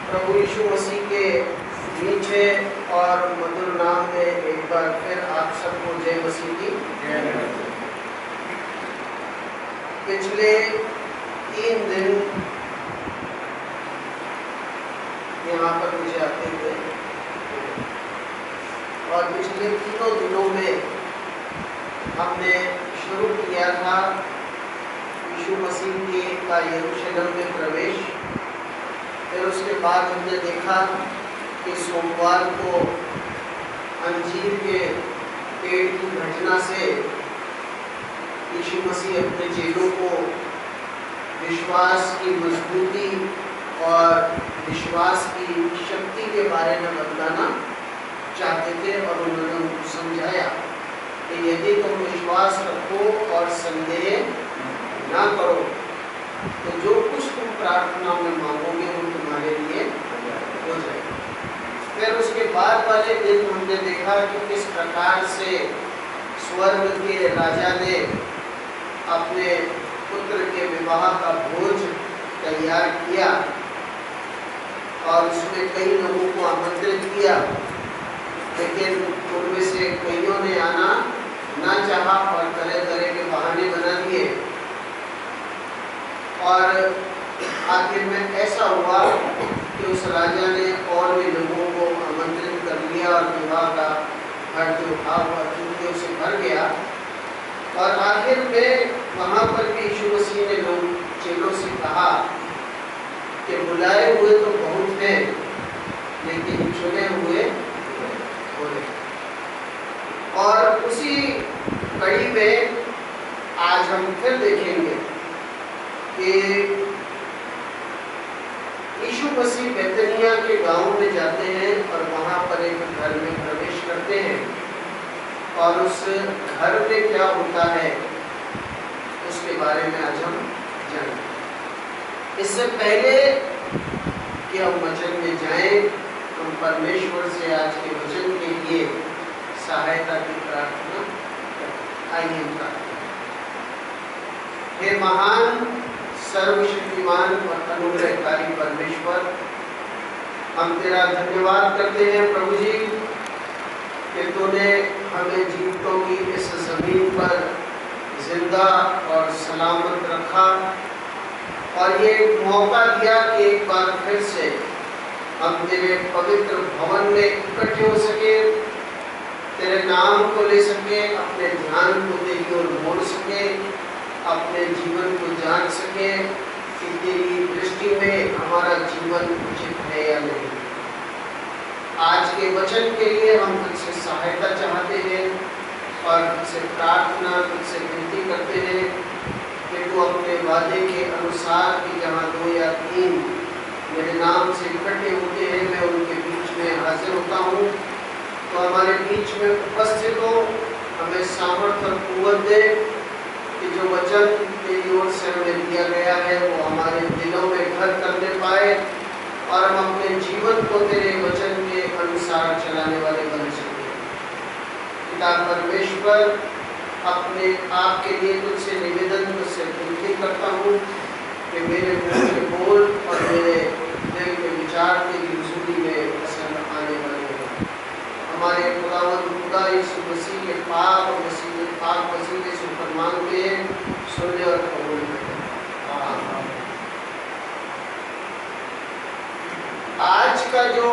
प्रभु यीशु मसीह के मीठे और मधुर नाम में एक बार फिर आप सबको जय मसीह की। पिछले 3 दिन यहाँ पर मुझे आते हुए और पिछले 3 दिनों में हमने शुरू किया था यीशु मसीह का यरूशलेम में प्रवेश। फिर उसके बाद हमने देखा कि सोमवार को अंजीर के पेड़ की घटना से यीशु मसीह अपने चेलों को विश्वास की मजबूती और विश्वास की शक्ति के बारे में बताना चाहते थे और उन्होंने उनको समझाया कि यदि तुम विश्वास रखो और संदेह ना करो तो जो कुछ तुम प्रार्थना में मांगोगे वो तुम्हारे लिए हो जाएगा। फिर उसके बाद वाले दिन हमने देखा कि किस प्रकार से स्वर्ग के राजा ने अपने पुत्र के विवाह का भोज तैयार किया और उसमें कई लोगों को आमंत्रित किया, लेकिन उनमें से कईयों ने आना ना चाहा और तरह तरह के बहाने बना दिए। और आखिर में ऐसा हुआ कि उस राजा ने और भी लोगों को आमंत्रित कर लिया और विवाह का घर जो था वह चूंकि उसे भर गया। और आखिर में वहाँ पर भी यीशु मसीह ने लोग चेलों से कहा कि बुलाए हुए तो बहुत हैं लेकिन चुने हुए थोड़े। और उसी कड़ी में आज हम फिर देखेंगे कि यीशु मसीह बैतनिया के गांव में जाते हैं और वहां पर एक घर में प्रवेश करते हैं और उस घर में क्या होता है उसके बारे में आज हम जानेंगे। इससे पहले कि हम वचन में जाएं, हम परमेश्वर से आज के वचन के लिए सहायता की प्रार्थना करें। आइए हम प्रार्थना। हे महान सर्वशक्तिमान और अनुग्रहकारी परमेश्वर, हम तेरा धन्यवाद करते हैं प्रभु जी कि तूने हमें जीवितों की इस जमीन पर जिंदा और सलामत रखा और ये मौका दिया कि एक बार फिर से हम तेरे पवित्र भवन में इकट्ठे हो सके, तेरे नाम को ले सके, अपने ध्यान को तेरी ओर मोड़ सके, अपने जीवन को जान सके कि तेरी दृष्टि में हमारा जीवन उचित है या नहीं। आज के वचन के लिए हम तुझसे सहायता चाहते हैं और तुझसे प्रार्थना, तुझसे विनती करते हैं कि तू अपने वादे के अनुसार कि जहाँ 2 या 3 मेरे नाम से इकट्ठे होते हैं मैं उनके बीच में हाजिर होता हूँ, तो हमारे बीच में उपस्थित हो, हमें सामर्थ्य और कुव्वत दे कि जो वचन तेरी ओर से हमें दिया गया है वो हमारे दिलों में घर करने पाए और हम अपने जीवन को तेरे वचन के अनुसार चलाने वाले बन सके। पिता परमेश्वर, अपने आप के लिए तुझसे निवेदन, तुझसे विनती करता हूँ कि मेरे मुँह के बोल और मेरे दिल के विचार तेरी हुजूरी में पसंद आने वाले हैं। हमारे खुदा यीशु मसीह के पाक और मसीह के सुपर मांगते हैं, सुनने और कबूल करें। आज का जो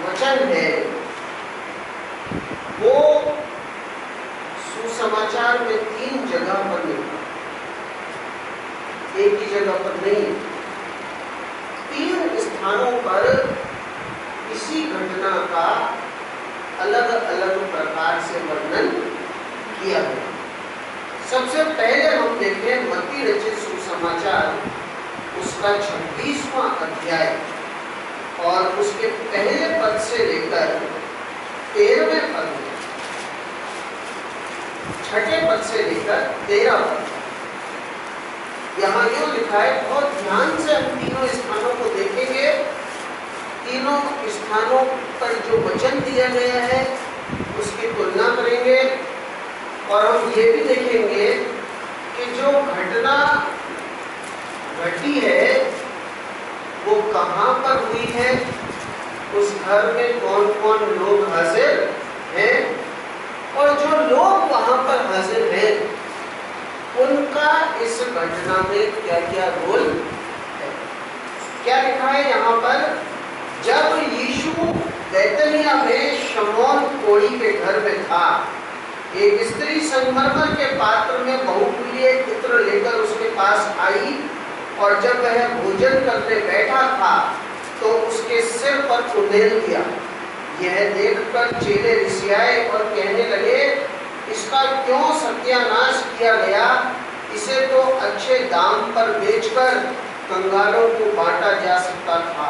वचन है वो सुसमाचार में 3 जगह पर मिलता है, एक ही जगह पर नहीं, 3 स्थानों पर इसी घटना का अलग अलग प्रकार से वर्णन किया गया। सबसे पहले हम देखें मत्ती रचित सुसमाचार, उसका 26वां अध्याय और उसके पहले पद से लेकर 13वें पद में, 6ठे पद से लेकर 13 पद। यहाँ यूँ लिखा है, बहुत ध्यान से हम तीनों स्थानों को देखेंगे। तीनों स्थानों पर जो वचन दिया गया है उसकी तुलना करेंगे और हम ये भी देखेंगे कि जो घटना घटी है कहाँ पर हुई है, उस घर में कौन कौन लोग हाजिर हैं, और जो लोग वहां पर हाजिर हैं उनका इस घटना में क्या क्या रोल है। क्या लिखा है यहाँ पर, जब यीशु बैतनिया में शमौन कोढ़ी के घर में था, एक स्त्री संगमरमर के पात्र में बहुमूल्य इत्र लेकर उसके पास आई, और जब वह भोजन करने बैठा था तो उसके सिर पर उंडेल दिया। यह देखकर चेले रिसियाए और कहने लगे, इसका क्यों सत्यानाश किया गया, इसे तो अच्छे दाम पर बेचकर कंगालों को बांटा जा सकता था।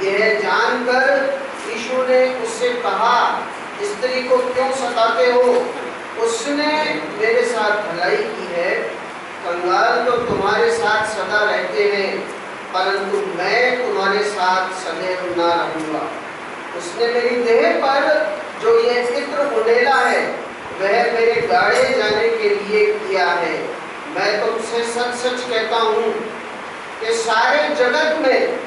यह जानकर यीशु ने उससे कहा, स्त्री को क्यों सताते हो, उसने मेरे साथ भलाई की है। कंगाल तो तुम्हारे साथ सदा रहते हैं, परंतु मैं तुम्हारे साथ सदैव ना रहूंगा। उसने मेरी देह पर जो यह इत्र उंडेला है वह मेरे गाड़े जाने के लिए किया है। मैं तुमसे सच सच कहता हूँ कि सारे जगत में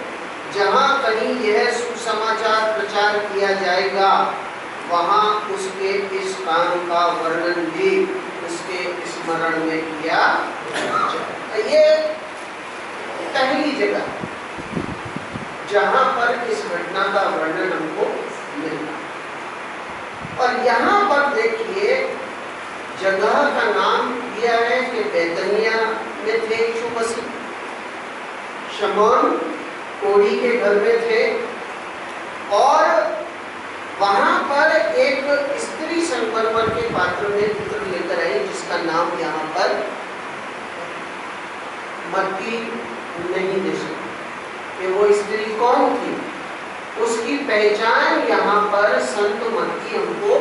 जहाँ कहीं यह सुसमाचार प्रचार किया जाएगा, वहाँ उसके इस काम का वर्णन भी उसके स्मरण में किया जाएगा। ये पहली जगह जहाँ पर इस घटना का वर्णन हमको मिलता। और यहाँ पर देखिए जगह का नाम दिया है कि बैतनिया में थे यीशु मसीह, शमौन कोढ़ी के घर में थे, और वहां पर एक स्त्री संगमरमर के पात्र में इत्र लेकर आई, जिसका नाम यहाँ पर मत्ती नहीं दे सकते कि वो स्त्री कौन थी। उसकी पहचान यहाँ पर संत मत्ती हमको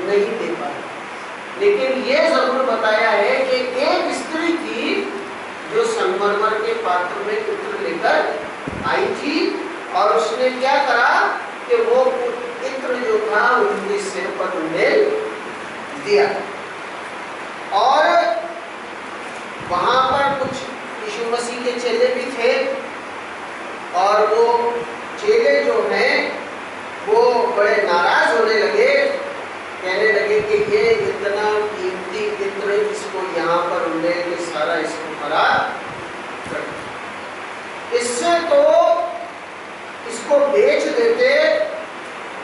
नहीं दे पाए, लेकिन ये जरूर बताया है कि एक स्त्री थी जो संगमरमर के पात्र में इत्र लेकर आई थी, और उसने क्या करा कि वो इत्र जो था उनके सिर पर उंडेल दिया। और वहां पर कुछ यीशु मसीह के चेले भी थे, और वो चेले जो हैं वो बड़े नाराज होने लगे, कहने लगे कि ये इतना कीमती इत्र इसको यहाँ पर उंडेल के सारा इसको खराब कर, इससे तो इसको बेच देते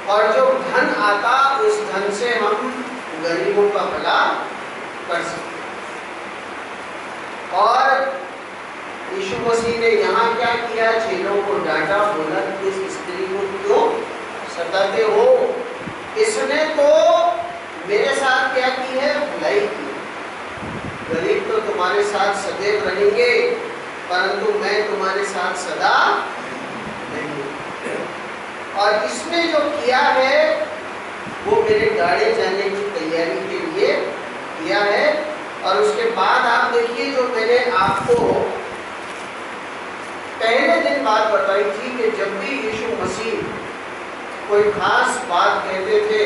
और जो धन आता उस धन से हम गरीबों का भला कर सकते। और यीशु मसीह ने यहाँ क्या किया, चेलों को डांटा, बोला कि इस स्त्री को क्यों सताते हो, इसने तो मेरे साथ क्या की है, भलाई की। गरीब तो तुम्हारे साथ सदैव रहेंगे, परंतु मैं तुम्हारे साथ सदा नहीं। और इसने जो किया है वो मेरे गाड़े जाने की तैयारी के लिए किया है। और उसके बाद आप देखिए, जो मैंने आपको पहले दिन बात बताई थी कि जब भी यीशु मसीह कोई खास बात कहते थे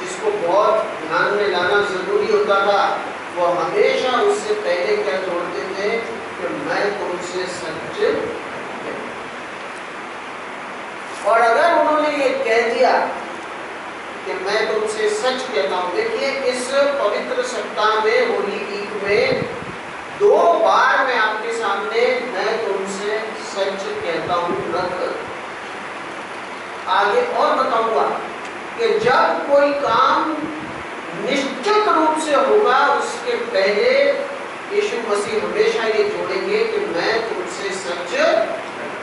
जिसको बहुत ध्यान में लाना जरूरी होता था, वो हमेशा उससे पहले क्या जोड़ते थे कि मैं तुमसे सच कहता। और अगर उन्होंने ये कह दिया कि मैं तुमसे सच कहता हूँ, देखिए इस पवित्र सप्ताह में, होली वीक में 2 बार मैं आपके सामने मैं तुमसे सच कहता हूँ रख आगे और बताऊंगा कि जब कोई काम निश्चित रूप से होगा उसके पहले यीशु मसीह हमेशा ये जोड़ेंगे कि मैं तुमसे सच कहता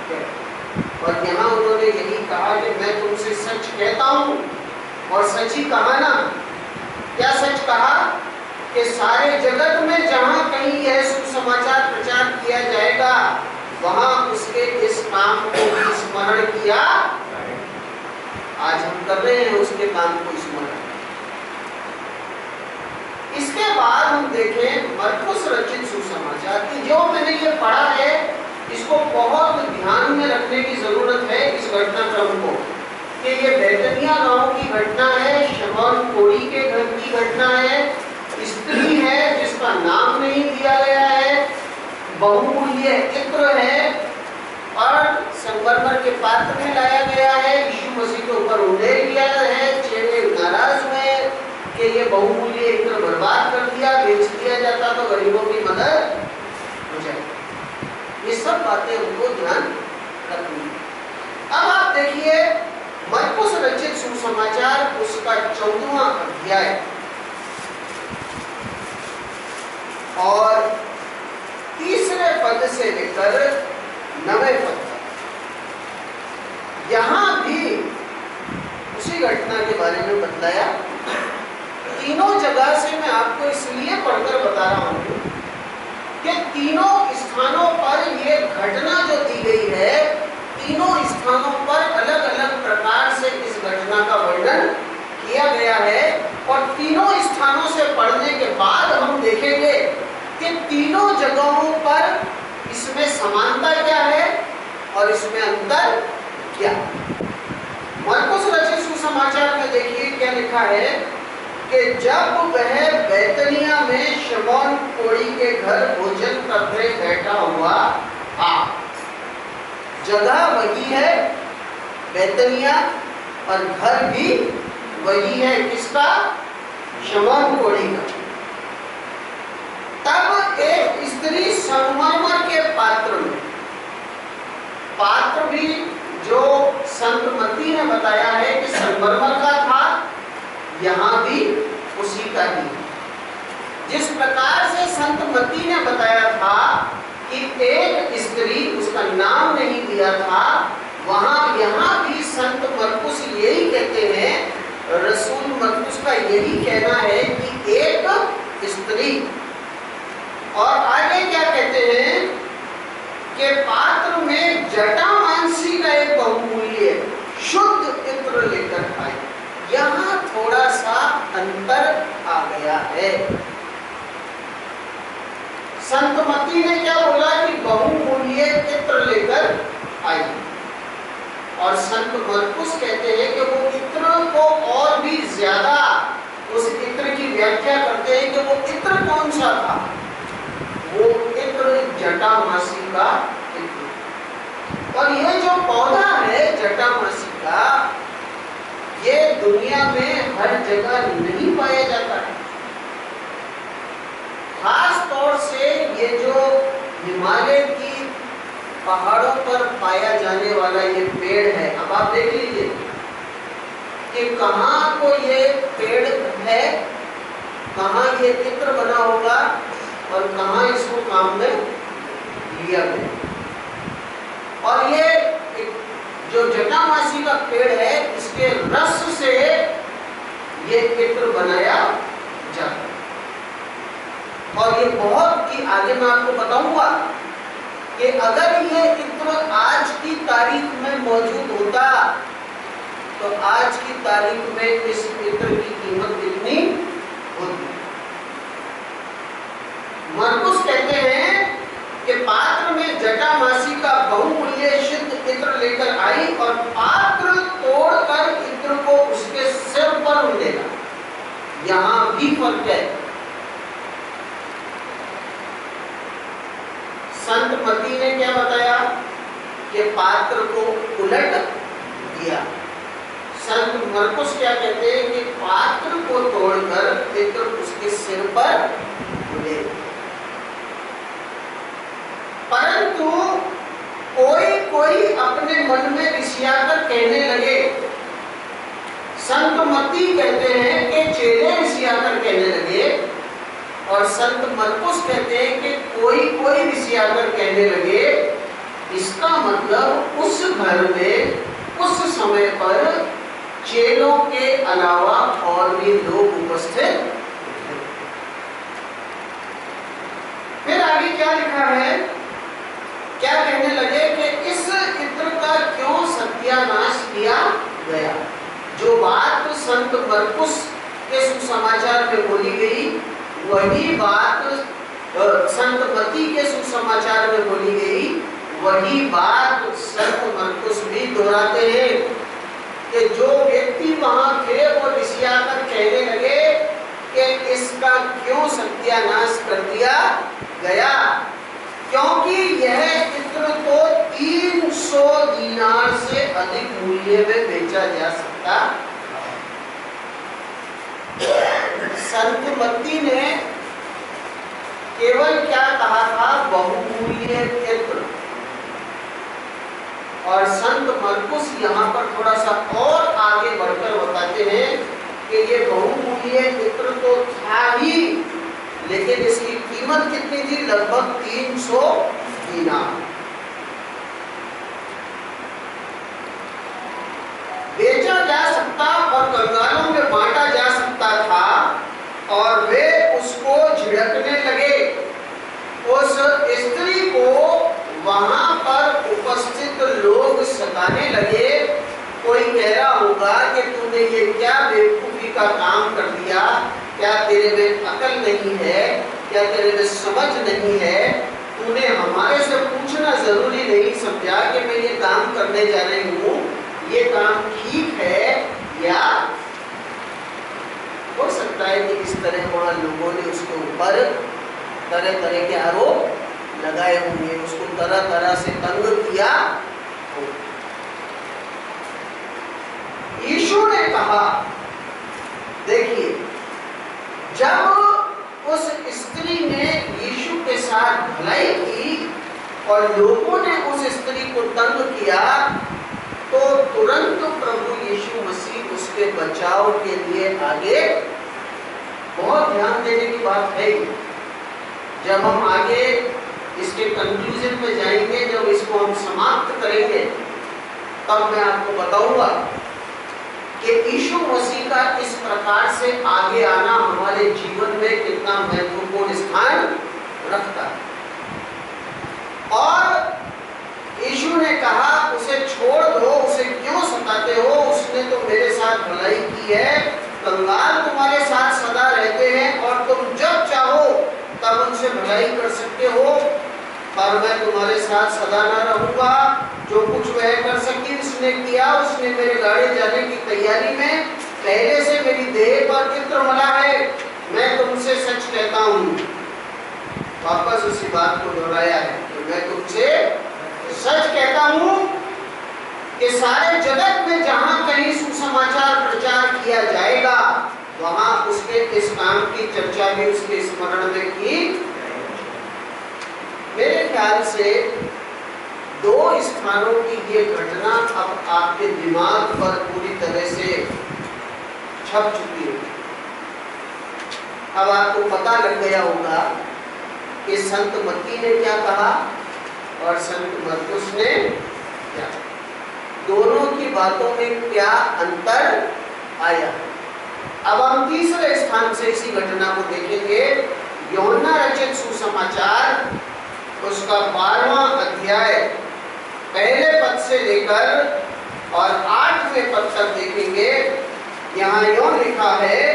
हूं। और यहाँ उन्होंने यही कहा कि मैं तुमसे सच कहता हूँ, और सच ही कहा ना। क्या सच कहा कि सारे जगत में जहाँ कहीं यह सुसमाचार प्रचार किया जाएगा, वहाँ उसके इस काम को भी स्मरण किया। आज हम कर रहे हैं उसके काम को स्मरण। इसके बाद हम देखें मरकुस रचित सुसमाचार की, जो मैंने ये पढ़ा है इसको बहुत ध्यान में रखने की जरूरत है इस घटनाक्रम को, कि ये बैतनिया गांव की घटना है, शमौन कोढ़ी के घर की घटना है, स्त्री है जिसका नाम नहीं दिया गया है, बहुमूल्य इत्र है, और के पात्र में लाया गया है, यीशु मसीह के ऊपर उल्लेख किया है, चेले नाराज हुए कि ये बहुमूल्य इत्र बर्बाद कर दिया, बेच दिया जाता तो गरीबों की मदद हो जाए। ये सब बातें उनको ध्यान रखनी। अब आप देखिए मरकुस रचित सुसमाचार उसका 14वां अध्याय और 3 पद से लेकर 9वें पद तक, यहां भी उसी घटना के बारे में बतलाया। तीनों जगह से मैं आपको इसलिए पढ़कर बता रहा हूं कि तीनों स्थानों पर यह घटना जो दी गई है, तीनों स्थानों पर अलग अलग प्रकार से इस घटना का वर्णन किया गया है। और तीनों स्थानों से पढ़ने के बाद हम देखेंगे कि तीनों जगहों पर इसमें समानता क्या है और इसमें अंतर क्या। मरकुस रचित सुसमाचार में देखिए क्या लिखा है कि जब वह बैतनिया में शमौन कोढ़ी के घर भोजन करने बैठा हुआ था, जगह वही है बैतनिया और घर भी वही है, किसका? शमौन कोढ़ी का। तब एक स्त्री संगमरमर के पात्र में, पात्र भी जो संत मत्ती ने बताया है कि संगमरमर का था, यहाँ भी उसी का ही। जिस प्रकार से संत मत्ती ने बताया था कि एक स्त्री, उसका नाम नहीं दिया था, वहां यहाँ भी संत मरकुस यही कहते हैं, रसूल मरकुस का यही कहना है कि एक स्त्री। और आगे क्या कहते हैं कि पात्र में जटामांसी का एक बहुमूल्य शुद्ध इत्र लेकर आए। यहाँ थोड़ा सा अंतर आ गया है। संत मत्ती ने क्या बोला कि बहुमूल्य इत्र लेकर आई, और संत मरकुस कहते हैं कि वो इत्र को और भी ज्यादा उस इत्र की व्याख्या करते हैं कि वो इत्र कौन सा था। वो इत्र जटामासी का इत्र। और ये जो पौधा है जटामासी का, ये दुनिया में हर जगह नहीं पाया जाता है। खास तौर से ये जो हिमालय की पहाड़ों पर पाया जाने वाला ये पेड़ है, अब आप देख लीजिए कि कहाँ को ये पेड़ है, कहाँ ये इत्र बना होगा और कहाँ इसको काम में लिया गया। और ये जो जटामासी का पेड़ है, इसके रस से ये इत्र बनाया जाता है। और ये बहुत ही आगे मैं आपको बताऊंगा कि अगर ये इत्र आज की तारीख में मौजूद होता तो आज की तारीख में इस इत्र की कीमत कितनी होती। मरकुस कहते हैं कि पात्र में जटामासी का बहुमूल्य शुद्ध इत्र लेकर आई और पात्र तोड़कर इत्र को उसके सिर पर उड़ेगा। यहां भी फर्क है। संत मत्ती ने क्या बताया कि पात्र को उलट दिया। संत मरकुस क्या कहते हैं कि पात्र को तोड़कर इत्र उसके सिर पर उड़ेगा। परंतु कोई अपने मन में रिसियाकर कहने लगे। संत मत्ती कहते हैं कि चेले रिसियाकर कहने लगे, और संत मरकुस कहते हैं कि कोई रिसियाकर कहने लगे। इसका मतलब उस घर में उस समय पर चेलों के अलावा और भी लोग उपस्थित थे। फिर आगे क्या लिखा है, क्या कहने लगे कि इस इत्र का क्यों सत्यानाश किया गया। जो बात संत मरकुस के सुसमाचार में बोली गई, वही बात संत मत्ती के सुसमाचार में बोली गई, वही बात संत मरकुस भी दोहराते हैं कि जो व्यक्ति वहां थे वो रिसियाकर कहने लगे कि इसका क्यों सत्यानाश कर दिया गया, क्योंकि यह इत्र तो 300 300 दीनार से अधिक मूल्य में बेचा जा सकता। संत मत्ती ने केवल क्या कहा था? बहुमूल्य इत्र। और संत मरकुस यहाँ पर थोड़ा सा और आगे बढ़कर बताते हैं कि ये बहुमूल्य इत्र तो था ही, लेकिन इसकी कीमत कितनी थी? लगभग 300 दीनार। बेचा जा सकता और कंगालों में बांटा जा सकता था, और वे उसको झिड़कने लगे। उस स्त्री को वहां पर उपस्थित लोग सताने लगे। कोई कह रहा होगा कि तूने ये क्या बेवकूफी का काम कर दिया, क्या तेरे में अकल नहीं है, क्या तेरे में समझ नहीं है, तूने हमारे से पूछना जरूरी नहीं समझा कि मैं ये काम करने जा रही हूँ, ये काम ठीक है? या हो सकता है कि इस तरह वहां लोगों ने उसके ऊपर तरह तरह के आरोप लगाए होंगे, उसको तरह तरह से तंग किया। यीशु ने कहा, देखिए, जब उस स्त्री ने यीशु के साथ भलाई की और लोगों ने उस स्त्री को तंग किया, तो तुरंत प्रभु यीशु मसीह उसके बचाव के लिए आगे। बहुत ध्यान देने की बात है। जब हम आगे इसके कंक्लूजन पे जाएंगे, जब इसको हम समाप्त करेंगे, तब मैं आपको बताऊंगा कि यीशु मसीह का इस प्रकार से आगे आना हमारे जीवन में कितना महत्वपूर्ण स्थान रखता है। और यीशु ने कहा, उसे छोड़ दो, उसे क्यों सताते हो? उसने तो मेरे साथ भलाई की है। कंगाल तुम्हारे साथ सदा रहते हैं और तुम जब चाहो तब उनसे भलाई कर सकते हो, पर मैं तुम्हारे साथ सदा ना रहूंगा। जो कुछ वह कर सकी उसने किया। उसने मेरे गाड़ी जाने की तैयारी में पहले से मेरी देह पर इत्र मला है। मैं तुमसे सच कहता हूँ, वापस उसी बात को दोहराया है कि मैं तुमसे सच कहता हूं कि सारे जगत में जहां कहीं सुसमाचार प्रचार किया जाएगा, वहां उसके इस काम की चर्चा भी उसके स्मरण में की। मेरे ख्याल से 2 स्थानों की ये घटना अब आपके दिमाग पर पूरी तरह से छप चुकी है। अब आपको पता लग गया होगा कि संत मत्ती ने क्या कहा और संत मरकुस ने क्या। दोनों की बातों में क्या अंतर आया। अब हम तीसरे स्थान से इसी घटना को देखेंगे। यूहन्ना रचित सुसमाचार, उसका 12वां अध्याय, पहले पद से लेकर और 8वें पद तक देखेंगे। यहाँ यूं लिखा है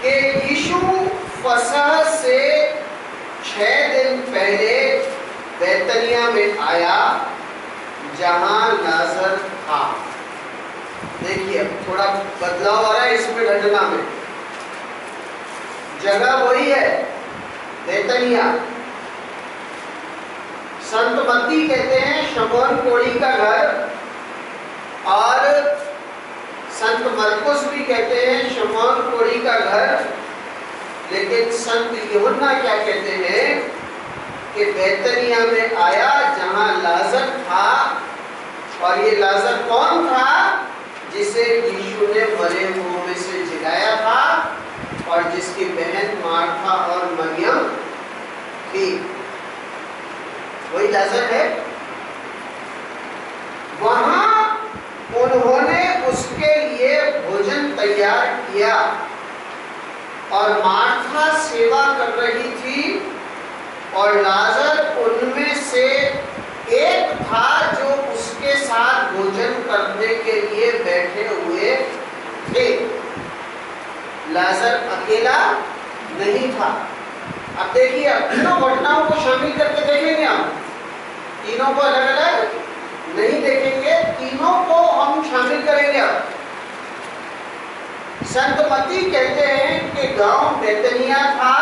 कि यीशु फसह से 6 दिन पहले बैतनिया में आया, जहां लाजर था। देखिए, थोड़ा बदलाव आ रहा है इसमें घटना में। जगह वही है, बैतनिया। संत मत्ती कहते हैं शमौन कोढ़ी का घर, और संत मरकुस भी कहते हैं शमौन कोढ़ी का घर। लेकिन संत यूहन्ना क्या कहते हैं कि बैतनिया में आया जहां लाजर था। और ये लाजर कौन था? जिसे यीशु ने मरे हुओं में से जिलाया था और जिसकी बहन मार्था और मरियम थी। वही लाजर है। वहां उन्होंने उसके लिए भोजन तैयार किया और मार्था सेवा कर रही थी, और लाजर उनमें से एक था जो उसके साथ भोजन करने के लिए बैठे हुए थे। लाजर अकेला नहीं था। अब देखिए, अब तीनों घटनाओं को शामिल करके देखेंगे हम। तीनों को अलग अलग नहीं देखेंगे, तीनों को हम शामिल करेंगे। अब संत मत्ती कहते हैं कि गांव बैतनिया था।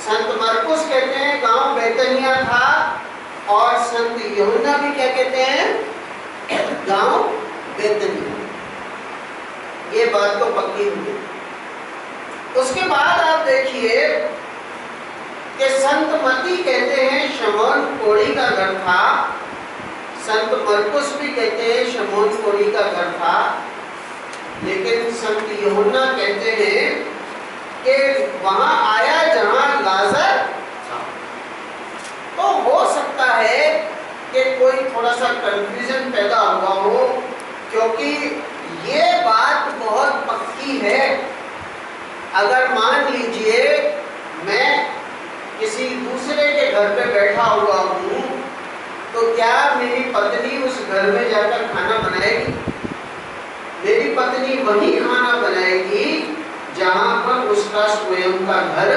संत मरकुस कहते हैं गांव बैतनिया था। और संत यूहन्ना भी क्या कहते हैं? गांव बेतनिया। ये बात तो पक्की हुई। उसके बाद आप देखिए कि संत मती कहते हैं शमौन कोढ़ी का घर था, संत मरकुस भी कहते हैं शमौन कोढ़ी का घर था, लेकिन संत यूहन्ना कहते हैं कि वहां आया जहां लाजर था। तो हो सकता है कि कोई थोड़ा सा कंफ्यूजन पैदा हुआ हो, क्योंकि ये बात बहुत पक्की है। अगर मान लीजिए मैं किसी दूसरे के घर पे बैठा हुआ हूँ, तो क्या मेरी पत्नी उस घर में जाकर खाना बनाएगी? मेरी पत्नी वही खाना बनाएगी जहां पर उसका स्वयं का घर।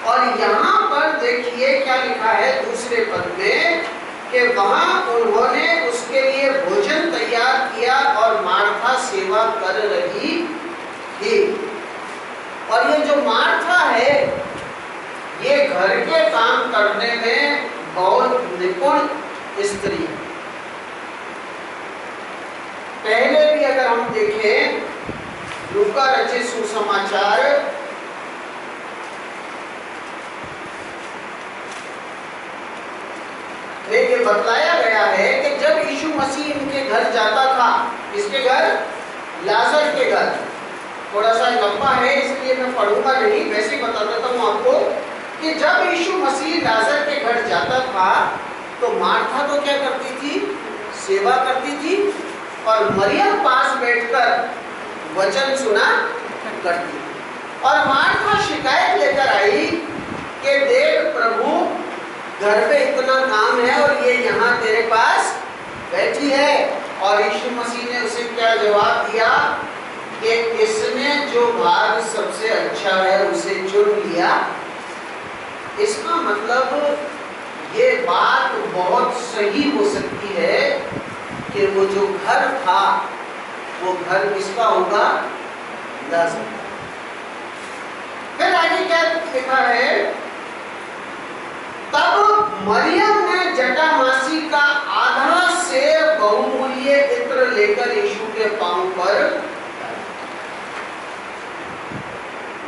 और यहाँ पर देखिए क्या लिखा है दूसरे पद में कि वहां उन्होंने उसके लिए भोजन तैयार किया और मार्था सेवा कर रही थी। और ये जो मार्था है, ये घर के काम करने में बहुत निपुण स्त्री है। पहले भी अगर हम देखें लूका रचित सुसमाचार में ये बतलाया गया है कि जब यीशु मसीह इनके घर जाता था, इसके घर लाजर के घर, थोड़ा सा लंबा है इसलिए मैं पढ़ूंगा नहीं, वैसे ही बता देता हूँ आपको कि जब यीशु मसीह लाजर के घर जाता था तो मार्था तो क्या करती थी? सेवा करती थी, और मरियम पास बैठकर वचन सुना करती थी। और मार्था शिकायत लेकर आई कि देख प्रभु, घर पे इतना काम है और ये यहाँ तेरे पास बैठी है। और यीशु मसीह ने उसे क्या जवाब दिया कि इसने जो भाग सबसे अच्छा है उसे चुन लिया। इसका मतलब ये बात बहुत सही हो सकती है कि वो जो घर था वो घर किसका होगा? लाजर। फिर आगे क्या लिखा है? तब मरियम ने जटामासी का आधा सेर बहुमूल्य इत्र लेकर यीशु के पांव पर।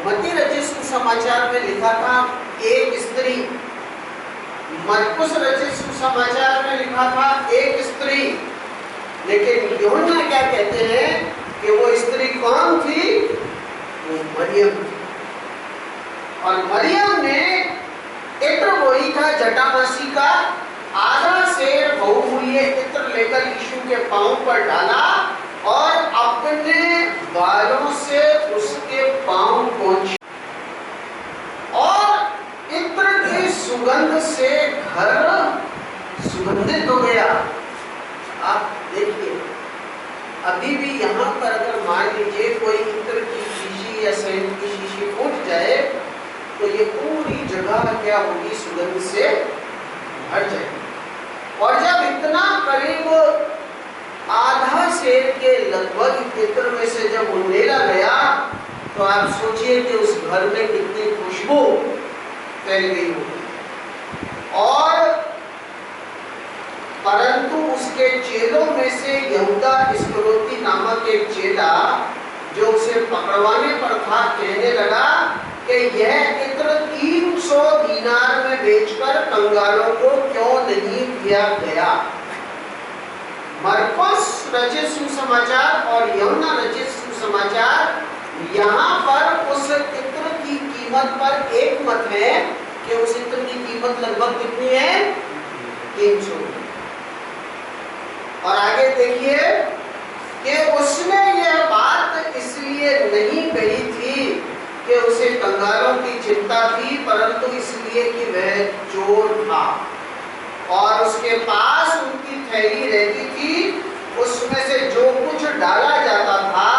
मत्ती रचित सुसमाचार में लिखा था एक स्त्री, मरकुस रचित सुसमाचार में लिखा था एक स्त्री, लेकिन यूहन्ना क्या कहते हैं कि वो स्त्री कौन थी? वो मरियम थी। और मरियम ने इत्र वही था जटामासी का आधा सेर बहुमूल्य इत्र लेकर यीशु के पांव पर डाला और अपने बालों से उसके पांव पोंछे, और इत्र की सुगंध से घर सुगंधित हो गया। आप देखिए, अभी भी यहाँ पर अगर मान लीजिए कोई इत्र की शीशी या सेंट की शीशी फूट जाए तो ये पूरी जगह क्या होगी? सुगंध से भर जाएगी। और जब इतना करीब आधा सेर के लगभग इत्र में से जब उंडेला गया तो आप सोचिए कि उस घर में कितनी खुशबू फैल गई होगी। और परंतु उसके चेलों में से यहूदा इस्करियोती नामक एक चेला जो उसे पकड़वाने पर था, कहने लगा कि यह इत्र 300 दीनार में बेचकर कंगालों को क्यों नहीं दिया गया। मरकुस रचित सुसमाचार और यूहन्ना रचित सुसमाचार यहाँ पर उस इत्र की कीमत पर एक मत है कि उस इत्र की कीमत लगभग कितनी है? 300। और आगे देखिए कि उसने यह बात इसलिए नहीं कही थी कि उसे कंगालों की चिंता थी, परंतु इसलिए कि वह चोर था और उसके पास उनकी थैली रहती थी, उसमें से जो कुछ डाला जाता था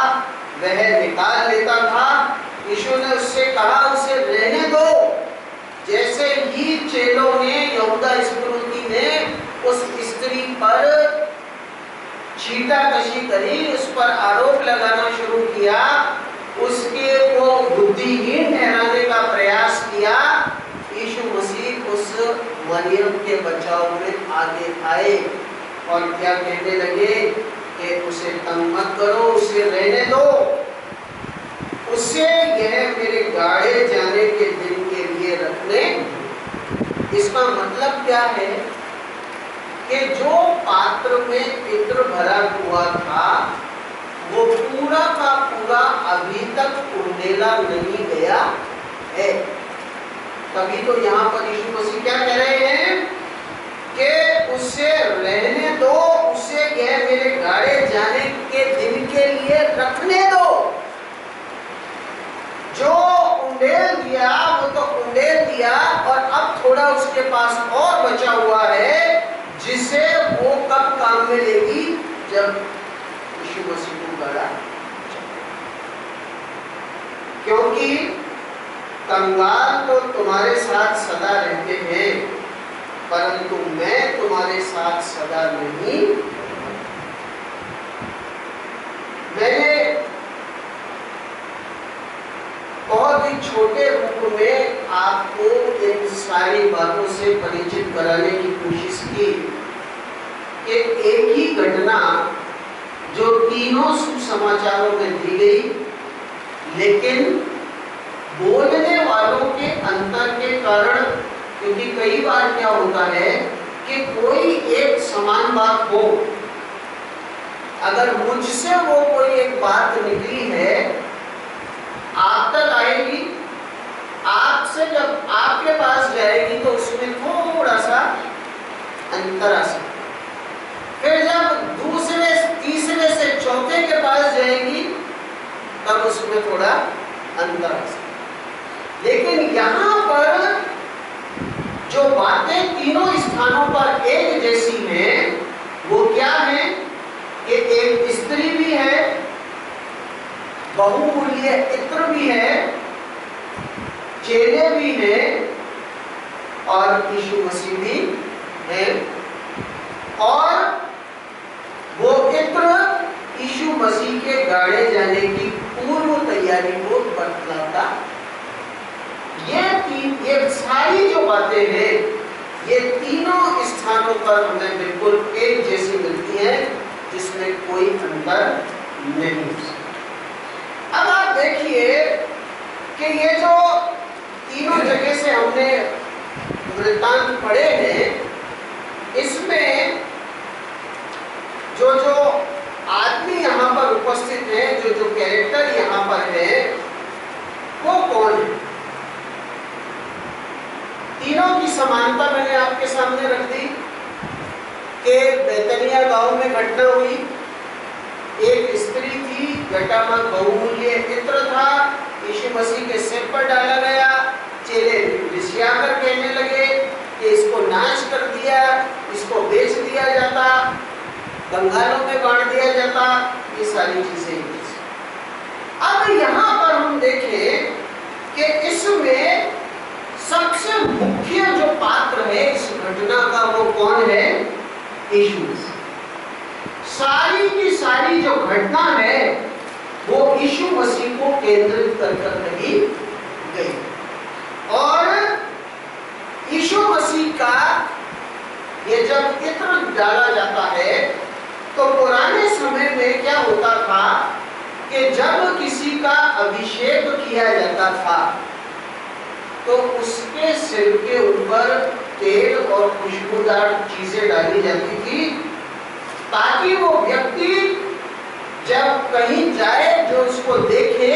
वह निकाल लेता था। यीशु ने उससे कहा उसे रहने दो। जैसे ही चेलों ने, यहूदा इस्करियोती ने उस स्त्री पर छींटाकशी करी, उस पर आरोप लगाना शुरू किया, उसके को बुद्धिहीन ठहराने का प्रयास किया, यीशु मसीह उस मरियम के बचाव में आगे आए और क्या कहने लगे कि उसे तंग मत करो, उसे रहने दो, उसे यह मेरे गाड़े जाने के दिन के लिए रखने। इसका मतलब क्या है कि जो पात्र में इत्र भरा हुआ था वो पूरा का पूरा अभी तक उंडेला नहीं गया है। तभी तो यहाँ पर यीशु मसीह क्या कह रहे हैं कि उसे रहने दो, उसे यह मेरे गाड़े जाने के दिन के लिए रखने दो। जो उंडेल दिया वो तो उंडेल दिया, और अब थोड़ा उसके पास और बचा हुआ है जिसे वो कब काम में लेगी, जब यीशु मसीह को गाड़ा। क्योंकि कंगाल तो तुम्हारे साथ सदा रहते हैं, परंतु मैं तुम्हारे साथ सदा नहीं। मैंने बहुत ही छोटे रूप में आपको इन सारी बातों से परिचित कराने की कोशिश की कि एक ही घटना जो तीनों सुसमाचारों में दी गई, लेकिन बोलने वालों के अंतर के कारण, क्योंकि कई बार क्या होता है कि कोई एक समान बात हो, अगर मुझसे वो कोई एक बात निकली है, आप तक आएगी, आपसे जब आपके पास जाएगी तो उसमें थोड़ा सा अंतर आ सकता, फिर जब दूसरे तीसरे से चौथे के पास जाएगी तब उसमें थोड़ा अंतर आ सकता। लेकिन यहाँ पर जो बातें तीनों स्थानों पर एक जैसी हैं वो क्या है कि एक स्त्री भी है, बहुमूल्य इत्र भी है, चेले भी हैं और यीशु मसीह भी है। और वो इत्र यीशु मसीह के गाड़े जाने की पूर्व तैयारी को बतलाता। ये सारी जो बातें हैं ये तीनों स्थानों पर हमें बिल्कुल एक जैसी मिलती है, जिसमें कोई अंतर नहीं। अब आप देखिए कि ये जो तीनों जगह से हमने वृत्तांत पढ़े हैं, इसमें जो जो आदमी यहाँ पर उपस्थित है, जो जो कैरेक्टर यहाँ पर है, वो कौन है? तीनों की समानता मैंने आपके सामने रख दी कि बैतनिया गांव में घटना हुई, एक स्त्री थी, घटामा बहुमूल्य इत्र था, यीशु मसीह के सिर पर डाला गया, चेले रिसियाकर कहने लगे कि इसको नाश कर दिया, इसको बेच दिया जाता, कंगालों में बांट दिया जाता, ये सारी चीजें। अब यहाँ पर हम देखें कि इसमें सबसे मुख्य जो पात्र है इस घटना का वो कौन है? यीशु मसीह। सारी की सारी जो घटना है वो यीशु मसीह को केंद्रित कर रही गई। और यीशु मसीह का ये जब इत्र डाला जाता है तो पुराने समय में क्या होता था कि जब किसी का अभिषेक किया जाता था तो उसके सिर के ऊपर तेल और खुशबूदार चीजें डाली जाती थी, ताकि वो व्यक्ति जब कहीं जाए जो उसको देखे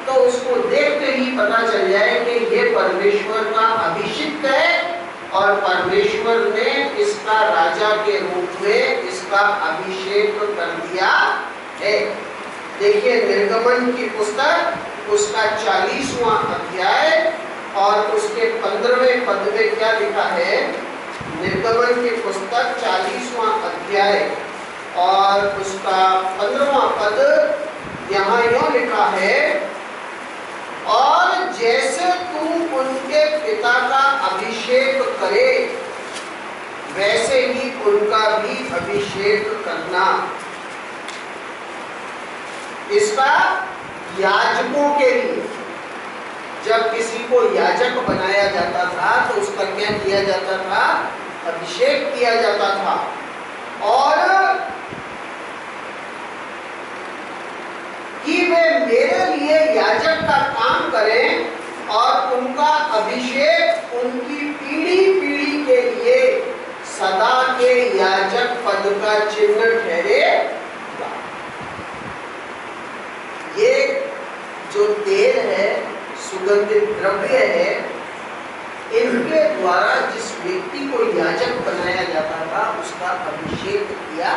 तो उसको देखते ही पता चल जाए कि ये परमेश्वर का अभिषिक्त है और परमेश्वर ने इसका राजा के रूप में इसका अभिषेक कर दिया है। देखिए निर्गमन की पुस्तक उसका 40वां अध्याय और उसके 15वें पद में क्या लिखा है? निर्गमन की पुस्तक 40वां अध्याय और उसका 15वां पद यहाँ यूं लिखा है, और जैसे तू उनके पिता का अभिषेक करे वैसे ही उनका भी अभिषेक करना। इसका याजकों के लिए, जब किसी को याजक बनाया जाता था तो उसका क्या किया जाता था? अभिषेक किया जाता था। और कि वे मेरे लिए याजक का काम करें और उनका अभिषेक उनकी पीढ़ी पीढ़ी के लिए सदा के याजक पद का चिन्ह ठहरेगा। ये जो तेल है, सुगंधित द्रव्य है, इनके द्वारा जिस व्यक्ति को याजक बनाया जाता था उसका अभिषेक किया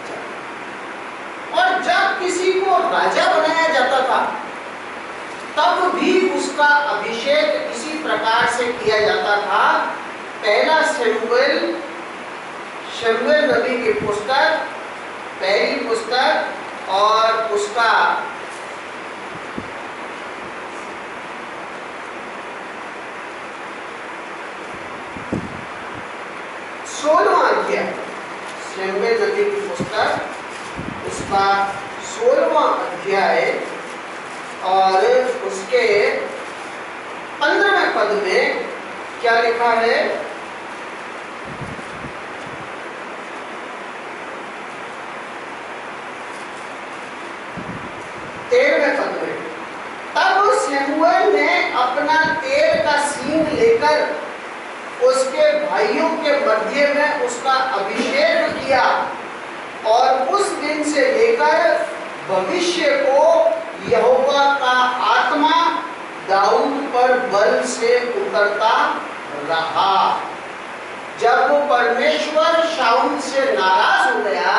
जाता। और जब किसी को राजा बनाया जाता था तब भी उसका अभिषेक इसी प्रकार से किया जाता था। पहला शमूएल नबी की पुस्तक, पहली पुस्तक और उसका 16वां अध्याय, शमूएल नबी की पुस्तक उसका 16वां अध्याय और उसके 15वें पद में क्या लिखा है? तब शमूएल ने अपना तेल का सींग लेकर उसके भाइयों के मध्य में उसका अभिषेक किया और उस दिन से लेकर भविष्य को यहोवा का आत्मा दाऊद पर बल से उतरता रहा। जब वो परमेश्वर शाऊल से नाराज हो गया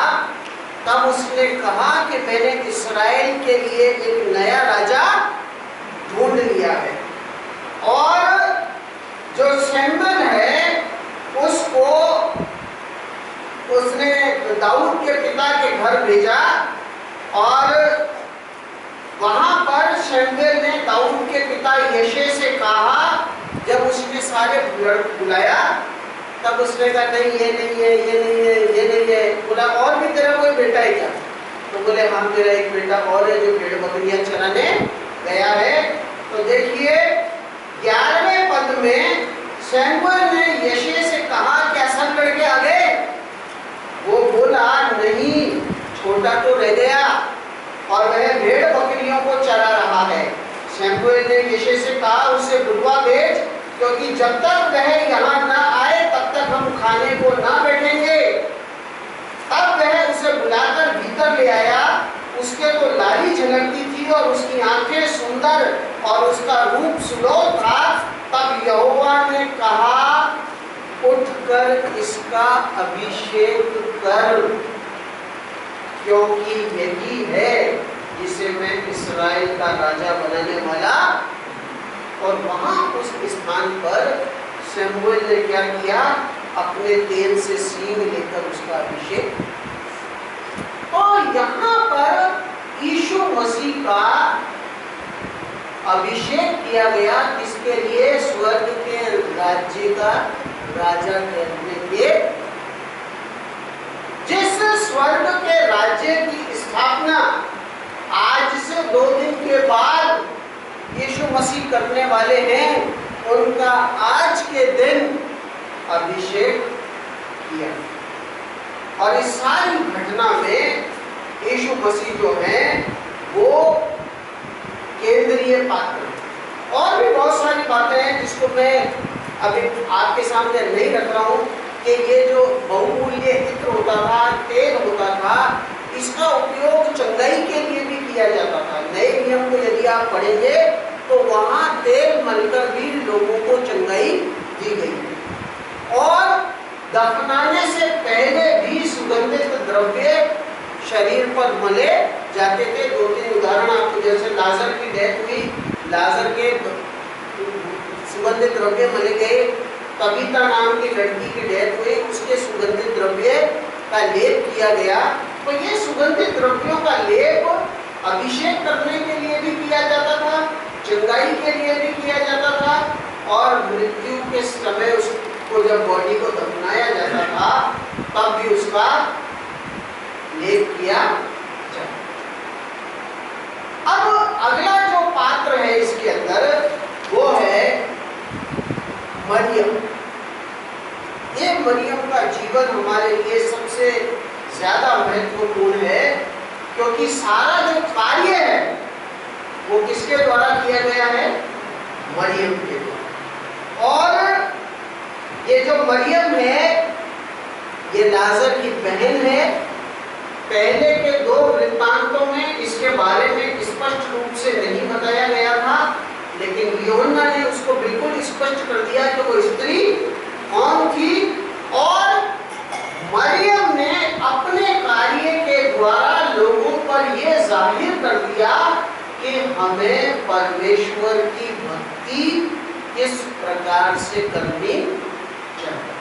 तब उसने कहा कि मैंने इस्राएल के लिए एक नया राजा ढूंढ लिया है। और जो शमूएल है उसको उसने दाऊद के पिता के घर भेजा और वहां पर शमूएल ने दाऊद के पिता यशे से कहा, जब उसने सारे बुलाया तब उसने कहा नहीं ये नहीं है, ये नहीं है, ये नहीं है। बोला और भी तेरा कोई बेटा है क्या? तो बोले हाँ मेरा एक बेटा और है जो भेड़ बकरियां चराने गया है। तो देखिए 11वें पद में शमूएल ने यशे से कहा क्या सब लड़के आ गए? वो बोला नहीं, छोटा तो रह गया और वह भेड़ बकरियों को चरा रहा है। शमूएल ने यशे से कहा उसे बुलवा भेज, क्योंकि जब तक वह यहाँ न आए तब तक हम खाने को ना बैठेंगे। तब वह उसे बुलाकर भीतर ले आया। उसके तो लाली झलकती थी और उसकी आंखें सुंदर और उसका रूप सुडौल था। तब यहोवा ने कहा उठकर इसका अभिषेक कर, क्योंकि यही है जिसे मैं इस्राएल का राजा बनाने वाला। और वहां उस स्थान पर शमूएल ने क्या किया? अपने तेल से सींग लेकर उसका अभिषेक। और यहाँ पर यीशु मसीह का अभिषेक किया गया किसके लिए? स्वर्ग के राज्य का राजा कहने के। जिस स्वर्ग के राज्य की स्थापना आज से 2 दिन के बाद यीशु मसीह करने वाले हैं, उनका आज के दिन अभिषेक किया। और इस सारी घटना में यीशु मसीह जो है वो केंद्रीय पात्र। और भी बहुत सारी बातें हैं जिसको मैं अभी आपके सामने नहीं रख रहा हूँ कि ये जो बहुमूल्य इत्र होता था, तेल होता था, इसका उपयोग चंगाई के लिए भी किया जाता था। नए नियम को यदि आप पढ़ेंगे तो वहां तेल मलकर भी लोगों को चंगाई दी गई। और दफनाने से पहले भी सुगंधित द्रव्य शरीर पर मले जाते थे। 2-3 उदाहरण आपको, जैसे लाजर की डेथ हुई, लाजर के सुगंधित द्रव्य मले गए। तबीता नाम की लड़की की डेथ हुई, उसके सुगंधित द्रव्य का लेप किया गया। तो ये सुगंधित द्रव्यों का लेप अभिषेक करने के लिए भी किया जाता था, चंगाई के लिए भी किया जाता था। और मृत्यु के समय उसको जब बॉडी को दफनाया जाता था तब भी उसका लेप किया जाता। अब अगला जो पात्र है इसके अंदर मरियम, ये मरियम का जीवन हमारे लिए सबसे ज्यादा महत्वपूर्ण है, क्योंकि सारा जो कार्य है वो किसके द्वारा किया गया है? मरियम के द्वारा। और ये जो मरियम है ये लाजर की बहन है। पहले के 2 वृत्तांतों में इसके बारे में स्पष्ट रूप से नहीं बताया गया था, लेकिन यूहन्ना ने उसको बिल्कुल स्पष्ट कर दिया कि वो स्त्री कौन थी। और मरियम ने अपने कार्य के द्वारा लोगों पर यह जाहिर कर दिया कि हमें परमेश्वर की भक्ति किस प्रकार से करनी चाहिए।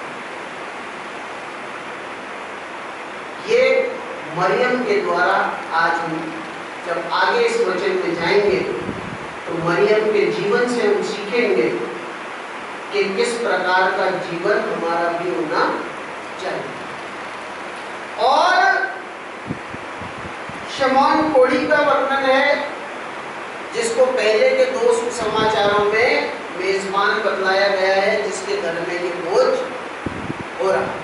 ये मरियम के द्वारा आज हम जब आगे इस वचन में जाएंगे तो मरियम के जीवन से हम सीखेंगे कि किस प्रकार का जीवन हमारा भी होना चाहिए। और शमौन कोढ़ी का वर्णन है, जिसको पहले के 2 सुसमाचारों में मेजबान बतलाया गया है, जिसके घर में ये भोज हो रहा है।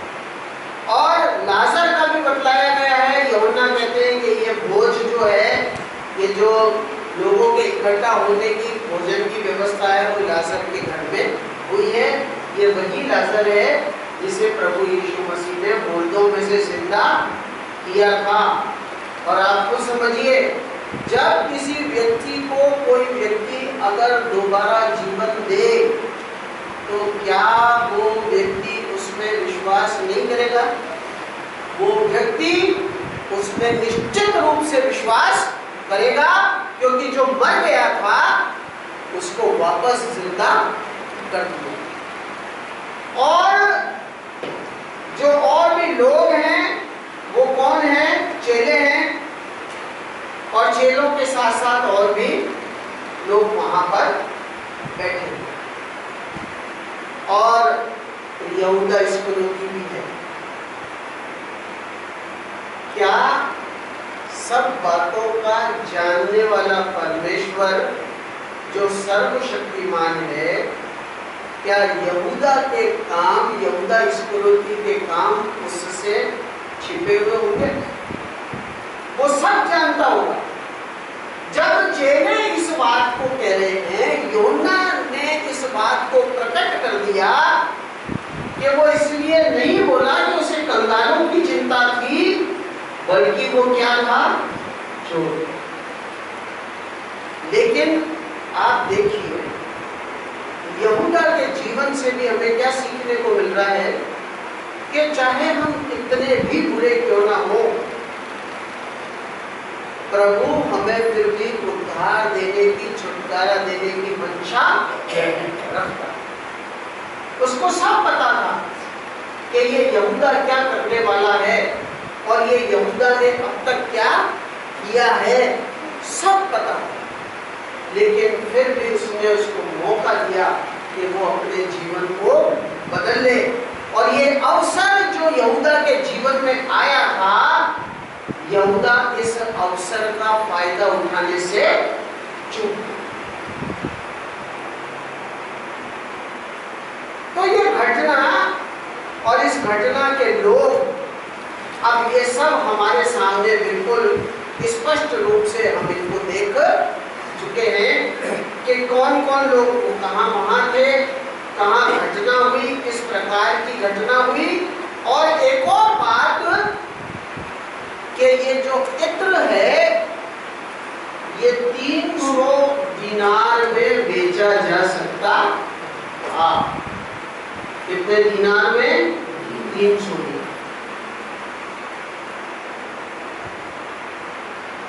और लाजर का भी बतलाया गया है। यूहन्ना कहते हैं कि ये भोज जो है, ये जो लोगों के इकट्ठा होने की भोजन की व्यवस्था है, वो लाजर के घर में हुई है। ये वही लाजर है जिसे प्रभु यीशु मसीह ने मुर्दों में से जिंदा किया था। और आपको समझिए, जब किसी व्यक्ति को कोई व्यक्ति अगर दोबारा जीवन दे तो क्या वो व्यक्ति उसमें विश्वास नहीं करेगा? वो व्यक्ति उसमें निश्चित रूप से विश्वास करेगा, क्योंकि जो मर गया था उसको वापस जिंदा कर दिया। और जो और भी लोग हैं वो कौन हैं? चेले हैं। और चेलों के साथ साथ और भी लोग वहां पर बैठे हैं। और यहूदा इस्करियोती भी है। क्या सब बातों का जानने वाला परमेश्वर जो सर्वशक्तिमान है, क्या यहूदा के काम, यहूदा इस्करियोती के काम उससे छिपे हुए होंगे? वो सब जानता होगा। जब चेले इस बात को कह रहे हैं, यूहन्ना ने इस बात को प्रकट कर दिया कि वो इसलिए नहीं बोला कि उसे कंगालों की चिंता थी, बल्कि वो क्या था? चोर। लेकिन आप देखिए, यहूदा के जीवन से भी हमें क्या सीखने को मिल रहा है कि चाहे हम इतने भी बुरे क्यों ना हो, प्रभु हमें फिर भी उद्धार देने की, छुटकारा देने की मंशा रखता। उसको सब पता था कि ये यहूदा क्या करने वाला है और ये यहूदा ने अब तक क्या किया है, सब पता। लेकिन फिर भी उसने उसको मौका दिया कि वो अपने जीवन को बदल ले। और ये अवसर जो यहूदा के जीवन में आया था, यहूदा इस अवसर का फायदा उठाने से चूक। तो ये घटना और इस घटना के लोग, अब ये सब हमारे सामने बिल्कुल स्पष्ट रूप से हम इनको देख चुके हैं कि कौन कौन लोग कहाँ वहां थे, कहाँ घटना हुई, किस प्रकार की घटना हुई। और एक और बात कि ये जो इत्र है ये 300 दिनार में बेचा जा सकता था। कितने दिनार में? 300 दिनार।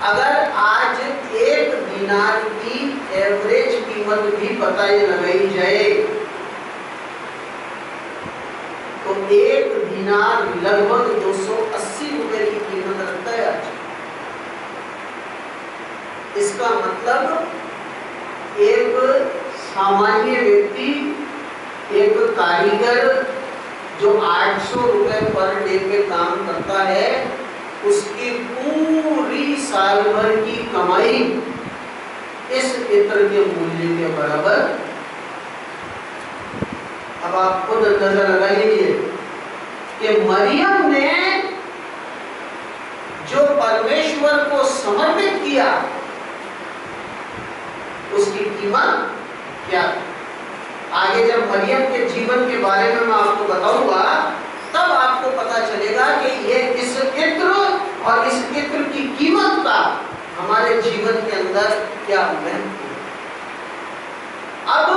अगर आज 1 दिनार की एवरेज कीमत भी पता लगाई जाए तो 1 दिनार लगभग 280 रुपए की कीमत रखता है आज। इसका मतलब एक सामान्य व्यक्ति, एक कारीगर जो 800 रुपए पर डे पे काम करता है, उसकी पूरी साल भर की कमाई इस इत्र के मूल्य के बराबर। अब आप खुद अंदाजा लगा लीजिए कि मरियम ने जो परमेश्वर को समर्पित किया उसकी कीमत क्या। आगे जब मरियम के जीवन के बारे में मैं आपको बताऊंगा तब आपको पता चलेगा कि ये इस इत्र और इस इत्र की कीमत का हमारे जीवन के अंदर क्या महत्व है। अब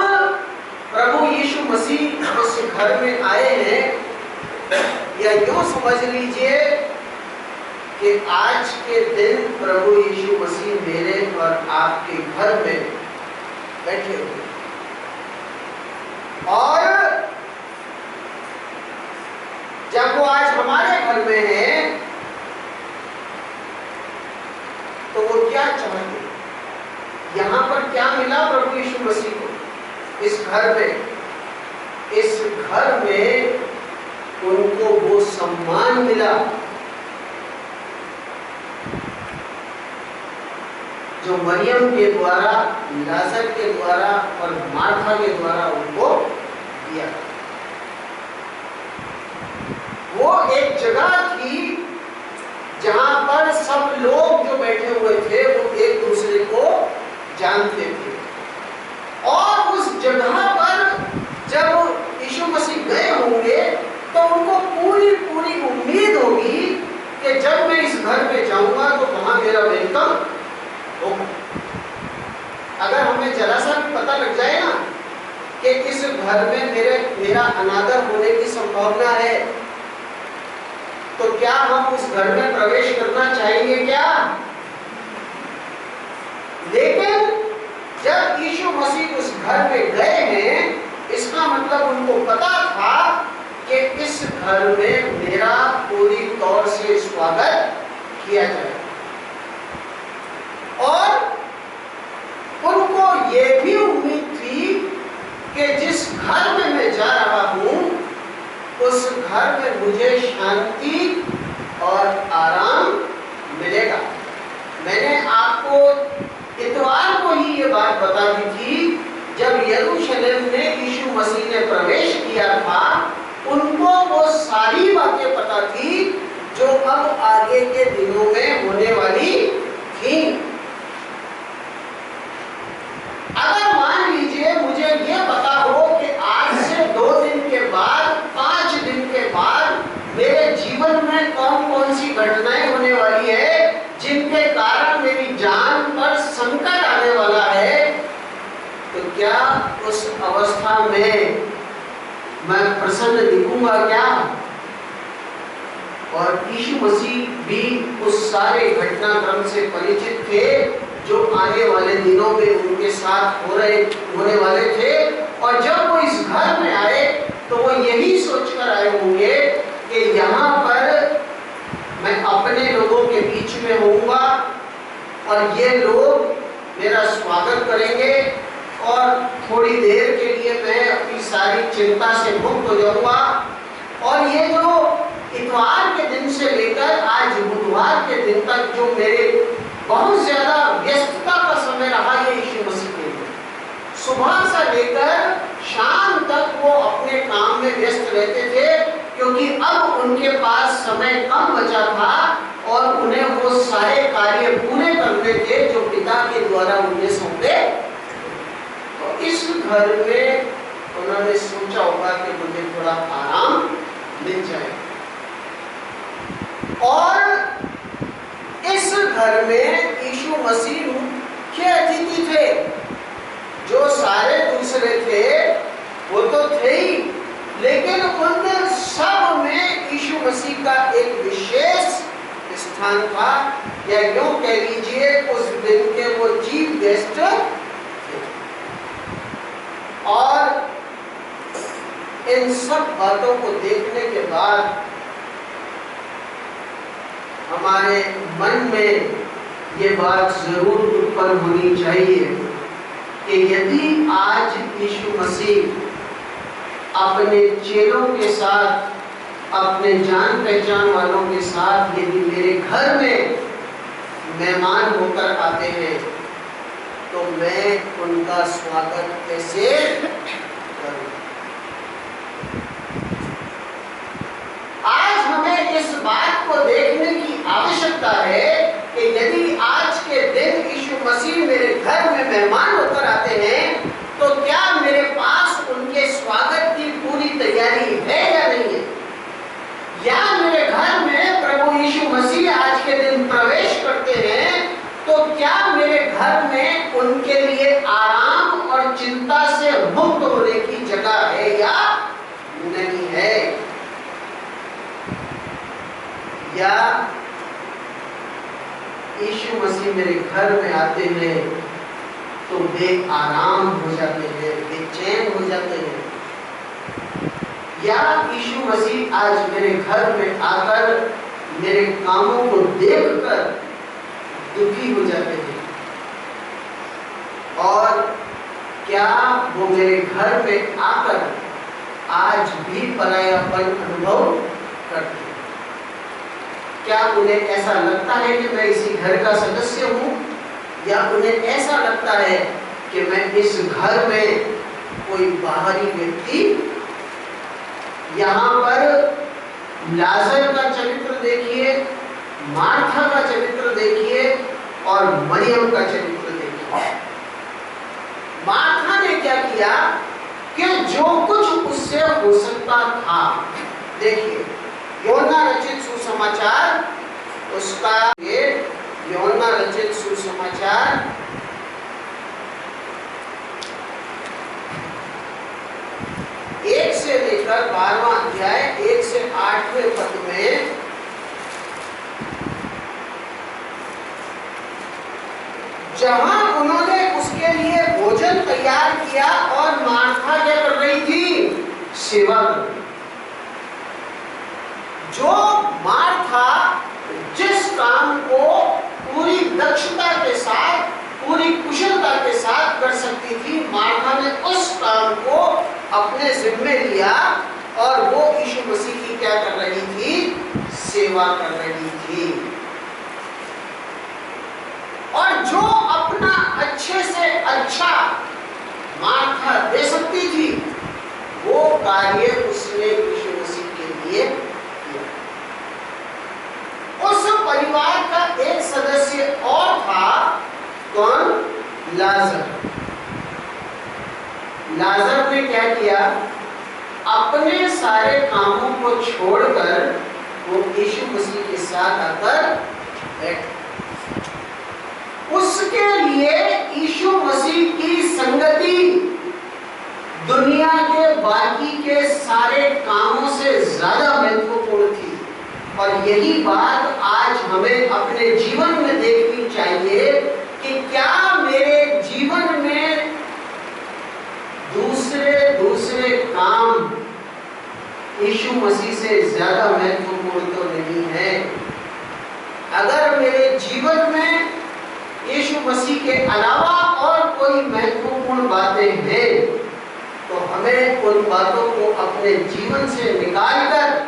प्रभु यीशु मसीह उस घर में आए हैं, या यूं समझ लीजिए कि आज के दिन प्रभु यीशु मसीह मेरे और आपके घर में बैठे हुए, और जब वो आज हमारे घर में है तो वो क्या चाहते, यहां पर क्या मिला प्रभु यीशु मसीह को इस घर में। इस घर में उनको वो सम्मान मिला जो मरियम के द्वारा, लाजर के द्वारा और मार्था के द्वारा उनको दिया। वो एक जगह थी जहां पर सब लोग जो बैठे हुए थे वो एक दूसरे को जानते थे, और उस जगह पर जब यीशु मसीह गए होंगे तो उनको पूरी पूरी उम्मीद होगी कि जब मैं इस घर में जाऊंगा तो वहां मेरा वेलकम होगा। अगर हमें जरा सा भी पता लग जाए ना कि इस घर में मेरा अनादर होने की संभावना है तो क्या हम उस घर में प्रवेश करना चाहेंगे क्या? लेकिन जब यीशु मसीह उस घर में गए हैं, इसका मतलब उनको पता था कि इस घर में मेरा पूरी तौर से स्वागत किया जाए, और उनको ये भी उम्मीद थी कि जिस घर में मैं जा रहा हूं उस घर में मुझे शांति और आराम मिलेगा। मैंने आपको इतवार को ही ये बात बता दी थी, जब यरूशलेम में यीशु मसीह ने प्रवेश किया था उनको वो सारी बातें पता थी जो अब आगे के दिनों में होने वाली थी। अगर मान लीजिए मुझे ये पता हो कि आज से 2 दिन के बाद, 5 दिन के बाद मेरे जीवन में कौन कौन सी घटनाएं होने वाली है जिनके कारण मेरी जान पर संकट आने वाला है, तो क्या उस अवस्था में मैं प्रसन्न दिखूंगा क्या? और यीशु मसीह भी उस सारे घटनाक्रम से परिचित थे जो आने वाले दिनों में उनके साथ होने वाले थे, और जब वो इस घर में आए तो वो यही सोचकर आए होंगे कि यहाँ पर मैं अपने लोगों के बीच में होऊंगा और ये लोग मेरा स्वागत करेंगे, और थोड़ी देर के लिए मैं अपनी सारी चिंता से मुक्त हो जाऊंगा। और ये जो इतवार के दिन से लेकर आज बुधवार के दिन तक जो मेरे बहुत ज्यादा व्यस्तता का समय रहा ये यीशु मसीह के लिए, सुबह से लेकर शाम तक वो अपने काम में व्यस्त रहते थे, क्योंकि अब उनके पास समय कम बचा था और उन्हें वो सारे कार्य पूरे करने थे जो पिता के द्वारा उन्हें सौंपे। तो इस घर में उन्होंने सोचा होगा कि मुझे थोड़ा आराम मिल जाए, और इस घर में यीशु मसीह मुख्य अतिथि थे। जो सारे दूसरे थे वो तो थे ही, लेकिन उन सब में यीशु मसीह का एक विशेष स्थान था, या यूं कह लीजिए उस दिन के वो चीफ गेस्ट थे। और इन सब बातों को देखने के बाद हमारे मन में ये बात जरूर उत्पन्न होनी चाहिए कि यदि आज यीशु मसीह अपने चेलों के साथ, अपने जान पहचान वालों के साथ यदि मेरे घर में मेहमान होकर आते हैं तो मैं उनका स्वागत कैसे करूं? आज हमें इस बात को देखने की आवश्यकता है कि यदि आज के दिन यीशु मसीह मेरे घर में मेहमान होकर आते हैं तो क्या मेरे पास उनके स्वागत की पूरी तैयारी है या नहीं है? या मेरे घर में प्रभु यीशु मसीह आज के दिन प्रवेश करते हैं तो क्या मेरे घर में उनके लिए आराम और चिंता से मुक्त होने की जगह है या नहीं है? या यीशु मसीह मेरे घर में आते हैं तो बेआराम हो जाते हैं, बेचैन हो जाते हैं? या यीशु मसीह आज मेरे घर में आकर मेरे कामों को देखकर दुखी हो जाते हैं? और क्या वो मेरे घर में आकर आज भी परायापन अनुभव करते हैं? क्या उन्हें ऐसा लगता है कि मैं इसी घर का सदस्य हूं, या उन्हें ऐसा लगता है कि मैं इस घर में कोई बाहरी व्यक्ति? यहाँ पर लाजर का चरित्र देखिए, मार्था का चरित्र देखिए और मरियम का चरित्र देखिए। मार्था ने क्या किया कि जो कुछ उससे हो सकता था, देखिए योना रचित सुसमाचार, उसका ये योना रचित सुसमाचार 1 से लेकर 12वां अध्याय 1 से 8वें पद में जहां उन्होंने उसके लिए भोजन तैयार किया और मार्था क्या कर रही थी? सेवा कर रही। जो मार्था जिस काम को पूरी दक्षता के साथ, पूरी कुशलता के साथ कर सकती थी, मार्था ने उस काम को अपने जिम्मे लिया और वो यीशु मसीह की क्या कर रही थी? सेवा कर रही थी। और जो अपना अच्छे से अच्छा मार्था दे सकती थी, वो कार्य उसने यीशु मसीह के लिए किया। उस परिवार का एक सदस्य और था, कौन? लाजर। लाजर ने क्या किया? अपने सारे कामों को छोड़कर वो यीशु मसीह के साथ आकर बैठ। उसके लिए यीशु मसीह की संगति दुनिया के बाकी के सारे कामों से ज्यादा महत्वपूर्ण थी। और यही बात आज हमें अपने जीवन में देखनी चाहिए कि क्या मेरे जीवन में दूसरे काम यीशु मसीह से ज्यादा महत्वपूर्ण तो नहीं है? अगर मेरे जीवन में यीशु मसीह के अलावा और कोई महत्वपूर्ण बातें हैं तो हमें उन बातों को अपने जीवन से निकालकर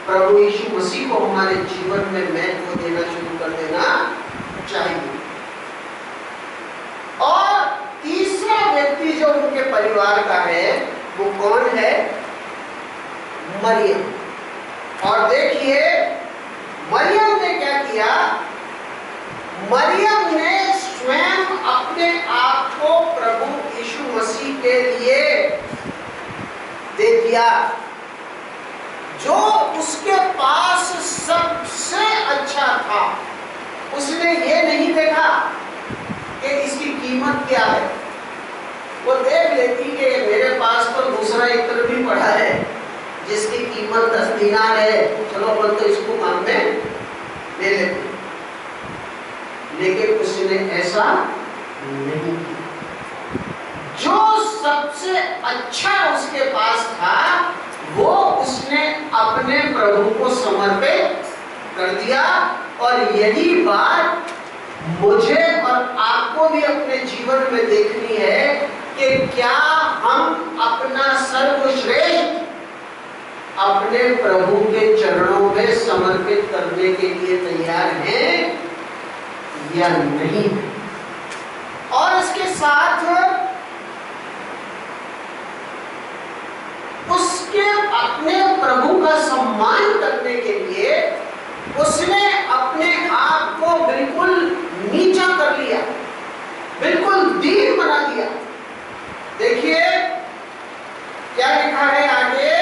प्रभु यीशु मसीह को हमारे जीवन में महत्व देना शुरू कर देना चाहिए। और तीसरा व्यक्ति जो उनके परिवार का है वो कौन है? मरियम। और देखिए मरियम ने क्या किया? मरियम ने स्वयं अपने आप को प्रभु यीशु मसीह के लिए दे दिया। जो उसके पास सबसे अच्छा था, उसने ये नहीं देखा कि इसकी कीमत क्या है। वो देख लेती कि मेरे पास तो दूसरा इत्र भी पड़ा है जिसकी कीमत 10 दीनार है, चलो अपन तो इसको काम में ले लेते। लेकिन उसने ऐसा नहीं किया। जो सबसे अच्छा उसके पास था वो उसने अपने प्रभु को समर्पित कर दिया। और यही बात मुझे और आपको भी अपने जीवन में देखनी है कि क्या हम अपना सर्वश्रेष्ठ अपने प्रभु के चरणों में समर्पित करने के लिए तैयार हैं या नहीं। और इसके साथ उसके अपने प्रभु का सम्मान करने के लिए उसने अपने आप को बिल्कुल नीचा कर लिया, बिल्कुल दीन बना दिया। देखिए क्या लिखा है आगे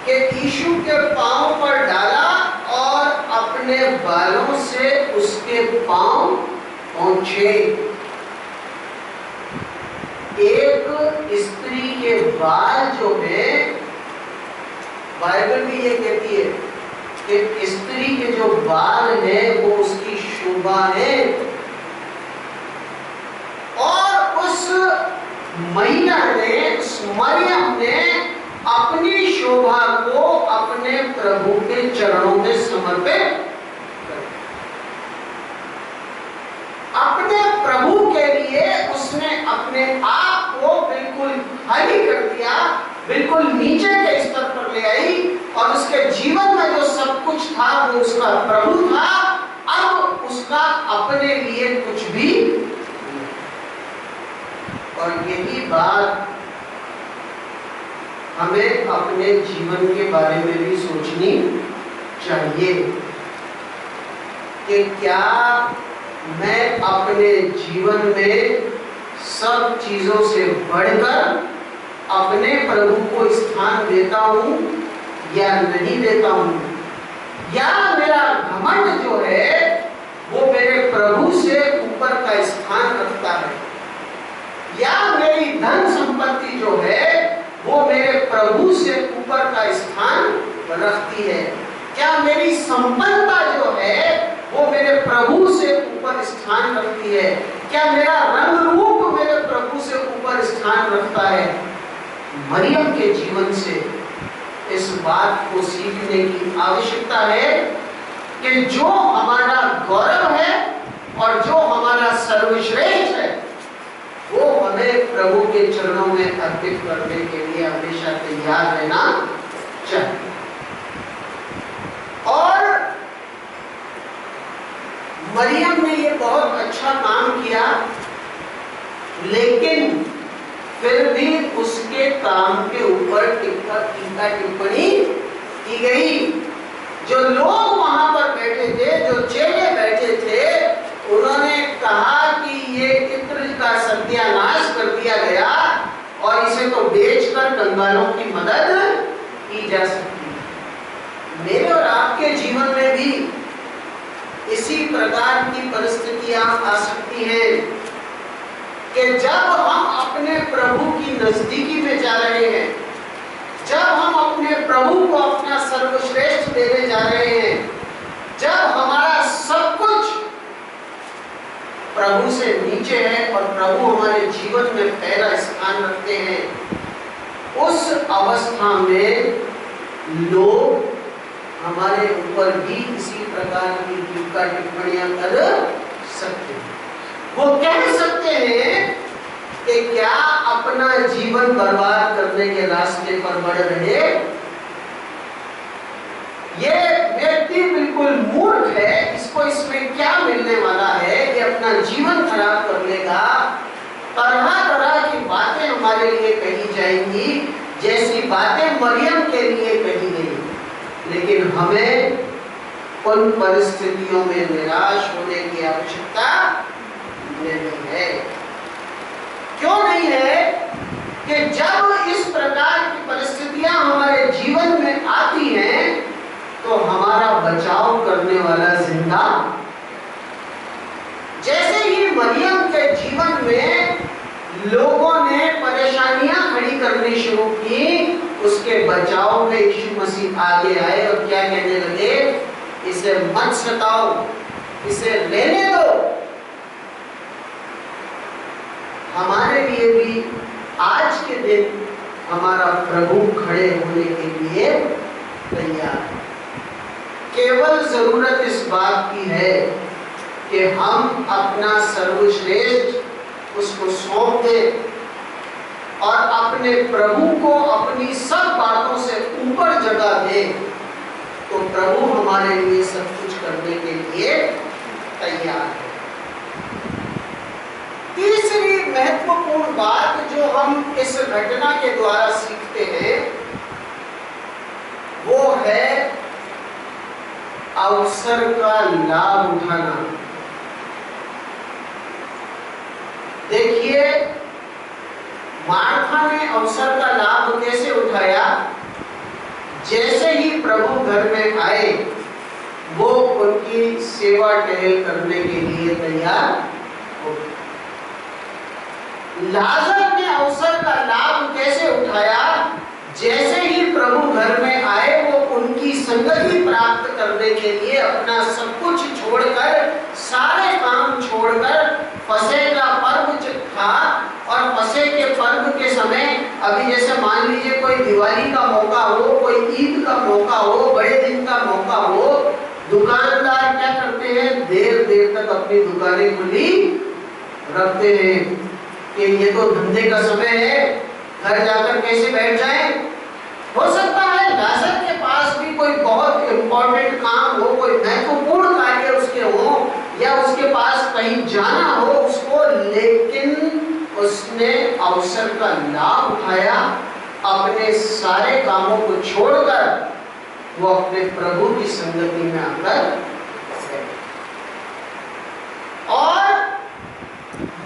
कि यीशु के पांव पर डाला और अपने बालों से उसके पांव पोंछे। एक स्त्री के बाल जो है, बाइबल भी ये कहती है कि स्त्री के जो बाल है वो उसकी शोभा है। और उस महिला ने, उस मरियम ने अपनी शोभा को अपने प्रभु के चरणों में समर्पित कर दिया। अपने प्रभु के लिए उसने अपने आप को बिल्कुल खाली कर दिया, बिल्कुल नीचे के स्तर पर ले आई और उसके जीवन में जो सब कुछ था वो उसका प्रभु था। अब उसका अपने लिए कुछ भी। और यही बात हमें अपने जीवन के बारे में भी सोचनी चाहिए कि क्या मैं अपने जीवन में सब चीजों से बढ़कर अपने प्रभु को स्थान देता हूं या नहीं देता हूं, या मेरा घमंड जो है वो मेरे प्रभु से ऊपर का स्थान रखता है, या मेरी धन संपत्ति जो है वो मेरे प्रभु से ऊपर का स्थान रखती है। क्या मेरी संपन्नता जो है वो मेरे प्रभु से ऊपर स्थान रखती है? क्या मेरा रंग रूप मेरे प्रभु से ऊपर स्थान रखता है? मरियम के जीवन से इस बात को सीखने की आवश्यकता है कि जो हमारा गौरव है और जो हमारा सर्वश्रेष्ठ है वो हमें प्रभु के चरणों में अर्पित करने के लिए हमेशा तैयार रहना चाहिए। और मरियम ने ये बहुत अच्छा काम किया, लेकिन फिर भी उसके काम के ऊपर टीका टिप्पणी की गई। जो लोग वहां पर बैठे थे, जो चेले बैठे थे, उन्होंने कहा कि ये इत्र का सत्यानाश कर दिया गया और इसे तो बेचकर कंगालों की मदद की जा सकती है। मेरे और आपके जीवन में भी इसी प्रकार की परिस्थितियां आ सकती हैं कि जब हम अपने प्रभु की नजदीकी में जा रहे हैं, जब हम अपने प्रभु को अपना सर्वश्रेष्ठ देने जा रहे हैं, जब हमारा सब कुछ प्रभु से नीचे है और प्रभु हमारे जीवन में पहला स्थान रखते हैं, उस अवस्था में लोग हमारे ऊपर भी इसी प्रकार की टीका टिप्पणियां कर सकते हैं। वो कह सकते हैं कि क्या अपना जीवन बर्बाद करने के रास्ते पर बढ़ रहे, ये व्यक्ति बिल्कुल मूर्ख है, इसको इसमें क्या मिलने वाला है, ये अपना जीवन खराब कर लेगा। तरह तरह की बातें हमारे लिए कही जाएंगी, जैसी बातें मरियम के लिए कही गई। लेकिन हमें उन परिस्थितियों में निराश होने की आवश्यकता नहीं है। क्यों नहीं है? कि जब इस प्रकार की परिस्थितियां हमारे जीवन में आती हैं तो हमारा बचाव करने वाला जिंदा। जैसे ही मरियम के जीवन में लोगों ने परेशानियां खड़ी करनी शुरू की, उसके बचाव में यीशु मसीह आगे आए और क्या कहने लगे? इसे मत सताओ, इसे लेने दो। हमारे लिए भी आज के दिन हमारा प्रभु खड़े होने के लिए तैयार है। केवल जरूरत इस बात की है कि हम अपना सर्वश्रेष्ठ उसको सौंप दें और अपने प्रभु को अपनी सब बातों से ऊपर जगह दें, तो प्रभु हमारे लिए सब कुछ करने के लिए तैयार है। तीसरी महत्वपूर्ण बात जो हम इस घटना के द्वारा सीखते हैं है अवसर का लाभ उठाना। देखिए मार्था ने अवसर का लाभ कैसे उठाया। जैसे ही प्रभु घर में आए वो उनकी सेवा टहल करने के लिए तैयार हो गए। लाजर ने अवसर का लाभ कैसे उठाया। जैसे ही प्रभु घर में आए वो उनकी संगति प्राप्त करने के लिए अपना सब कुछ छोड़कर, सारे काम छोड़कर फसह का पर्व था। और फसह के पर्व के समय अभी जैसे मान लीजिए कोई दिवाली का मौका हो, कोई ईद का मौका हो, बड़े दिन का मौका हो, दुकानदार क्या करते हैं, देर देर तक अपनी दुकानें खुली रखते हैं कि ये तो धंधे का समय है, घर जाकर कैसे बैठ जाएं। हो सकता है लाजर के पास भी कोई बहुत इंपॉर्टेंट काम हो, कोई महत्वपूर्ण कार्य उसके हो, या उसके पास कहीं जाना हो उसको, लेकिन उसने अवसर का लाभ उठाया। अपने सारे कामों को छोड़कर वो अपने प्रभु की संगति में आकर गए। और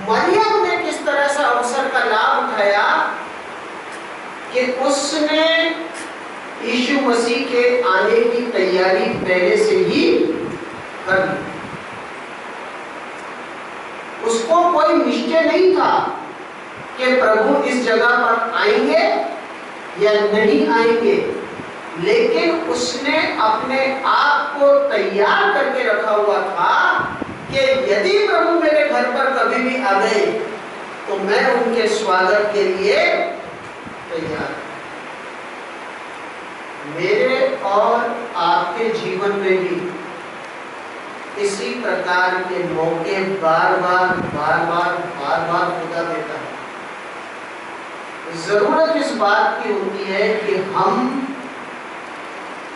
मरियम ने किस तरह से अवसर का लाभ उठाया कि उसने यीशु मसीह के आने की तैयारी पहले से ही कर ली। उसको कोई निश्चय नहीं था कि प्रभु इस जगह पर आएंगे या नहीं आएंगे, लेकिन उसने अपने आप को तैयार करके रखा हुआ था कि यदि प्रभु मेरे घर पर कभी भी आ गए तो मैं उनके स्वागत के लिए तैयार। मेरे और आपके जीवन में भी इसी प्रकार के मौके बार बार खुदा देता है। जरूरत इस बात की होती है कि हम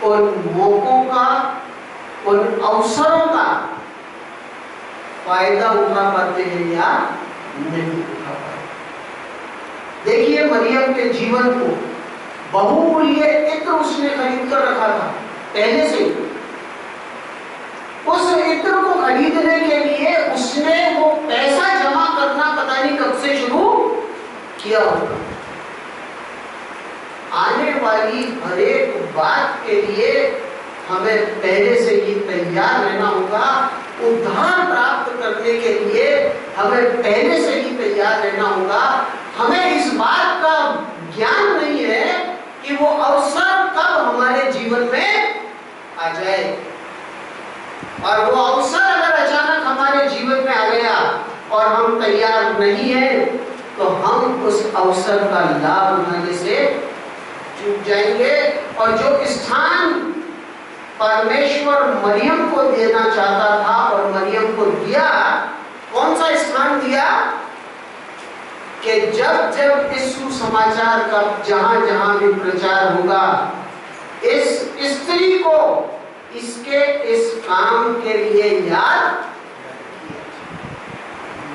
उन मौकों का, उन अवसरों का फायदा उठा पाते हैं या नहीं उठा पाते। देखिए मरियम के जीवन को बहुमूल्य इत्र उसने खरीद कर रखा था पहले से ही। उस इत्र को खरीदने के लिए उसने वो पैसा जमा करना पता नहीं कब से शुरू किया होगा। आने वाली हर एक बात के लिए हमें पहले से ही तैयार रहना होगा। उद्धार प्राप्त करने के लिए हमें पहले से ही तैयार रहना होगा। हमें इस बात का ज्ञान नहीं है कि वो अवसर कब हमारे जीवन में आ जाए, और वो अवसर अगर अचानक हमारे जीवन में आ गया और हम तैयार नहीं हैं तो हम उस अवसर का लाभ उठाने से चूक जाएंगे। और जो स्थान परमेश्वर मरियम को देना चाहता था और मरियम को दिया, कौन सा स्थान दिया कि जब जब इस सुसमाचार का जहां जहां भी प्रचार होगा, इस स्त्री को इसके इस काम के लिए याद।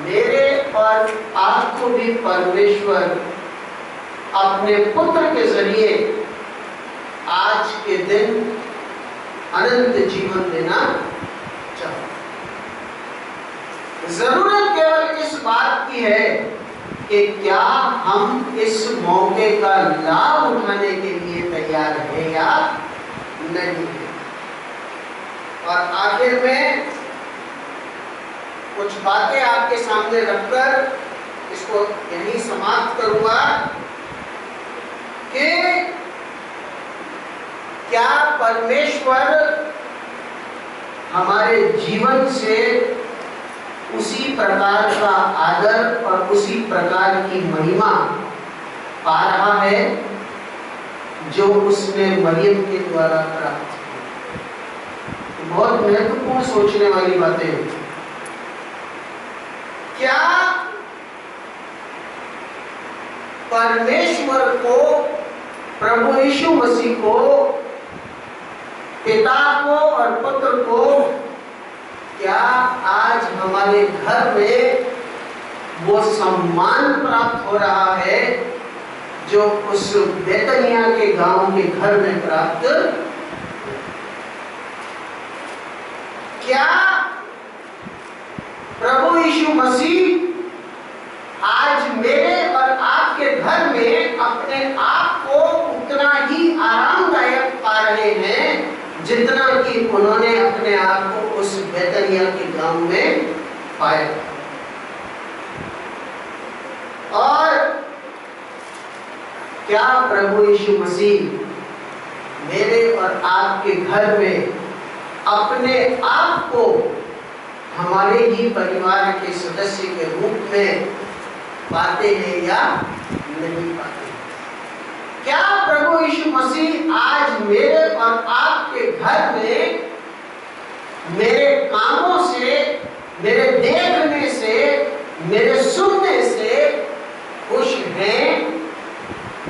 मेरे और आपको भी परमेश्वर अपने पुत्र के जरिए आज के दिन अनंत जीवन देना चाहता। जरूरत केवल इस बात की है कि क्या हम इस मौके का लाभ उठाने के लिए तैयार हैं या नहीं है। और आखिर में कुछ बातें आपके सामने रखकर इसको यहीं समाप्त करूंगा कि क्या परमेश्वर हमारे जीवन से उसी प्रकार का आदर और उसी प्रकार की महिमा पा रहा है जो उसने मरियम के द्वारा प्राप्त की। बहुत महत्वपूर्ण सोचने वाली बातें हैं। क्या परमेश्वर को, प्रभु यीशु मसीह को, पिता को और पुत्र को, क्या आज हमारे घर में वो सम्मान प्राप्त हो रहा है जो उस बेतनिया के गांव के घर में प्राप्त क्या प्रभु यीशु मसीह आज मेरे और आपके घर में अपने आप को उतना ही आरामदायक पा रहे हैं जितना कि उन्होंने अपने आप को उस बैतनिया के गांव में पाया? और क्या प्रभु यीशु मसीह मेरे और आपके घर में अपने आप को हमारे ही परिवार के सदस्य के रूप में पाते हैं या नहीं पाते? क्या प्रभु यीशु मसीह आज मेरे और आपके घर में मेरे कामों से, मेरे देखने से, मेरे सुनने से खुश हैं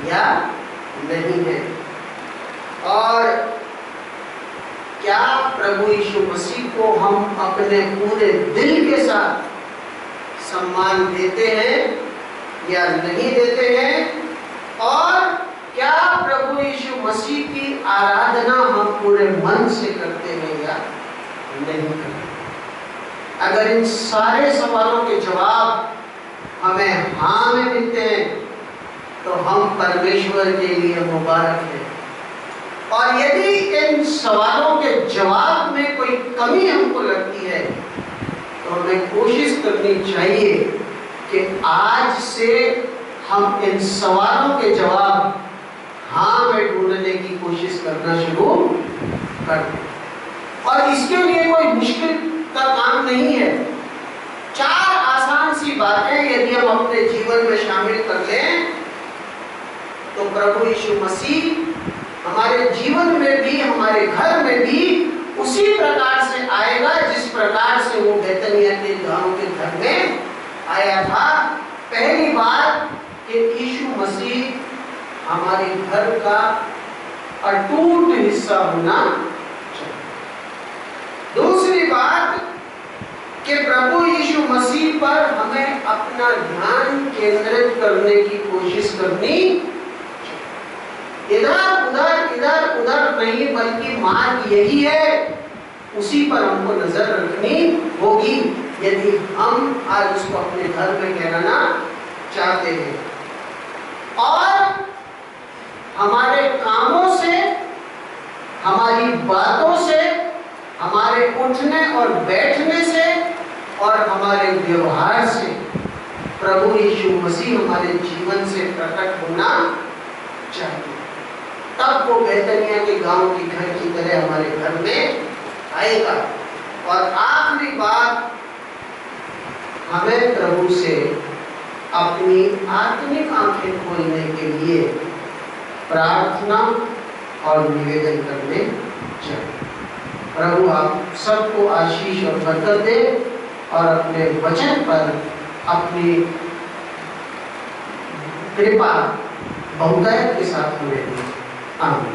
या नहीं है? और क्या प्रभु यीशु मसीह को हम अपने पूरे दिल के साथ सम्मान देते हैं या नहीं देते हैं? और क्या प्रभु यीशु मसीह की आराधना हम पूरे मन से करते हैं या नहीं करते? अगर इन सारे सवालों के जवाब हमें हाँ में मिलते हैं तो हम परमेश्वर के लिए मुबारक हैं। और यदि इन सवालों के जवाब में कोई कमी हमको लगती है तो हमें कोशिश करनी चाहिए कि आज से हम इन सवालों के जवाब हाँ में ढूंढने की कोशिश करना शुरू कर दें। और इसके लिए कोई मुश्किल का काम नहीं है। 4 आसान सी बातें यदि हम अपने जीवन में शामिल कर लें तो प्रभु यीशु मसीह हमारे जीवन में भी, हमारे घर में भी उसी प्रकार से आएगा जिस प्रकार से वो बैतनिया के गांव के घर में आया था। पहली बात कि यीशु मसीह हमारे घर का अटूट हिस्सा होना चाहिए। दूसरी बात कि प्रभु यीशु मसीह पर हमें अपना ध्यान केंद्रित करने की कोशिश करनी, इधर उधर नहीं बल्कि मार्ग यही है, उसी पर हमको नजर रखनी होगी यदि हम आज उसको अपने घर में ठहराना चाहते हैं। और हमारे कामों से, हमारी बातों से, हमारे उठने और बैठने से और हमारे व्यवहार से प्रभु यीशु मसीह हमारे जीवन से प्रकट होना चाहिए। तब वो बैतनिया के गांव के घर की तरह हमारे घर में आएगा। और आखिरी बात, हमें प्रभु से अपनी आत्मिक आंखें खोलने के लिए प्रार्थना और निवेदन करने चाहिए। प्रभु आप सबको आशीष और बरकत दे और अपने वचन पर अपनी कृपा बहुतायत के साथ हमें दे। आमीन।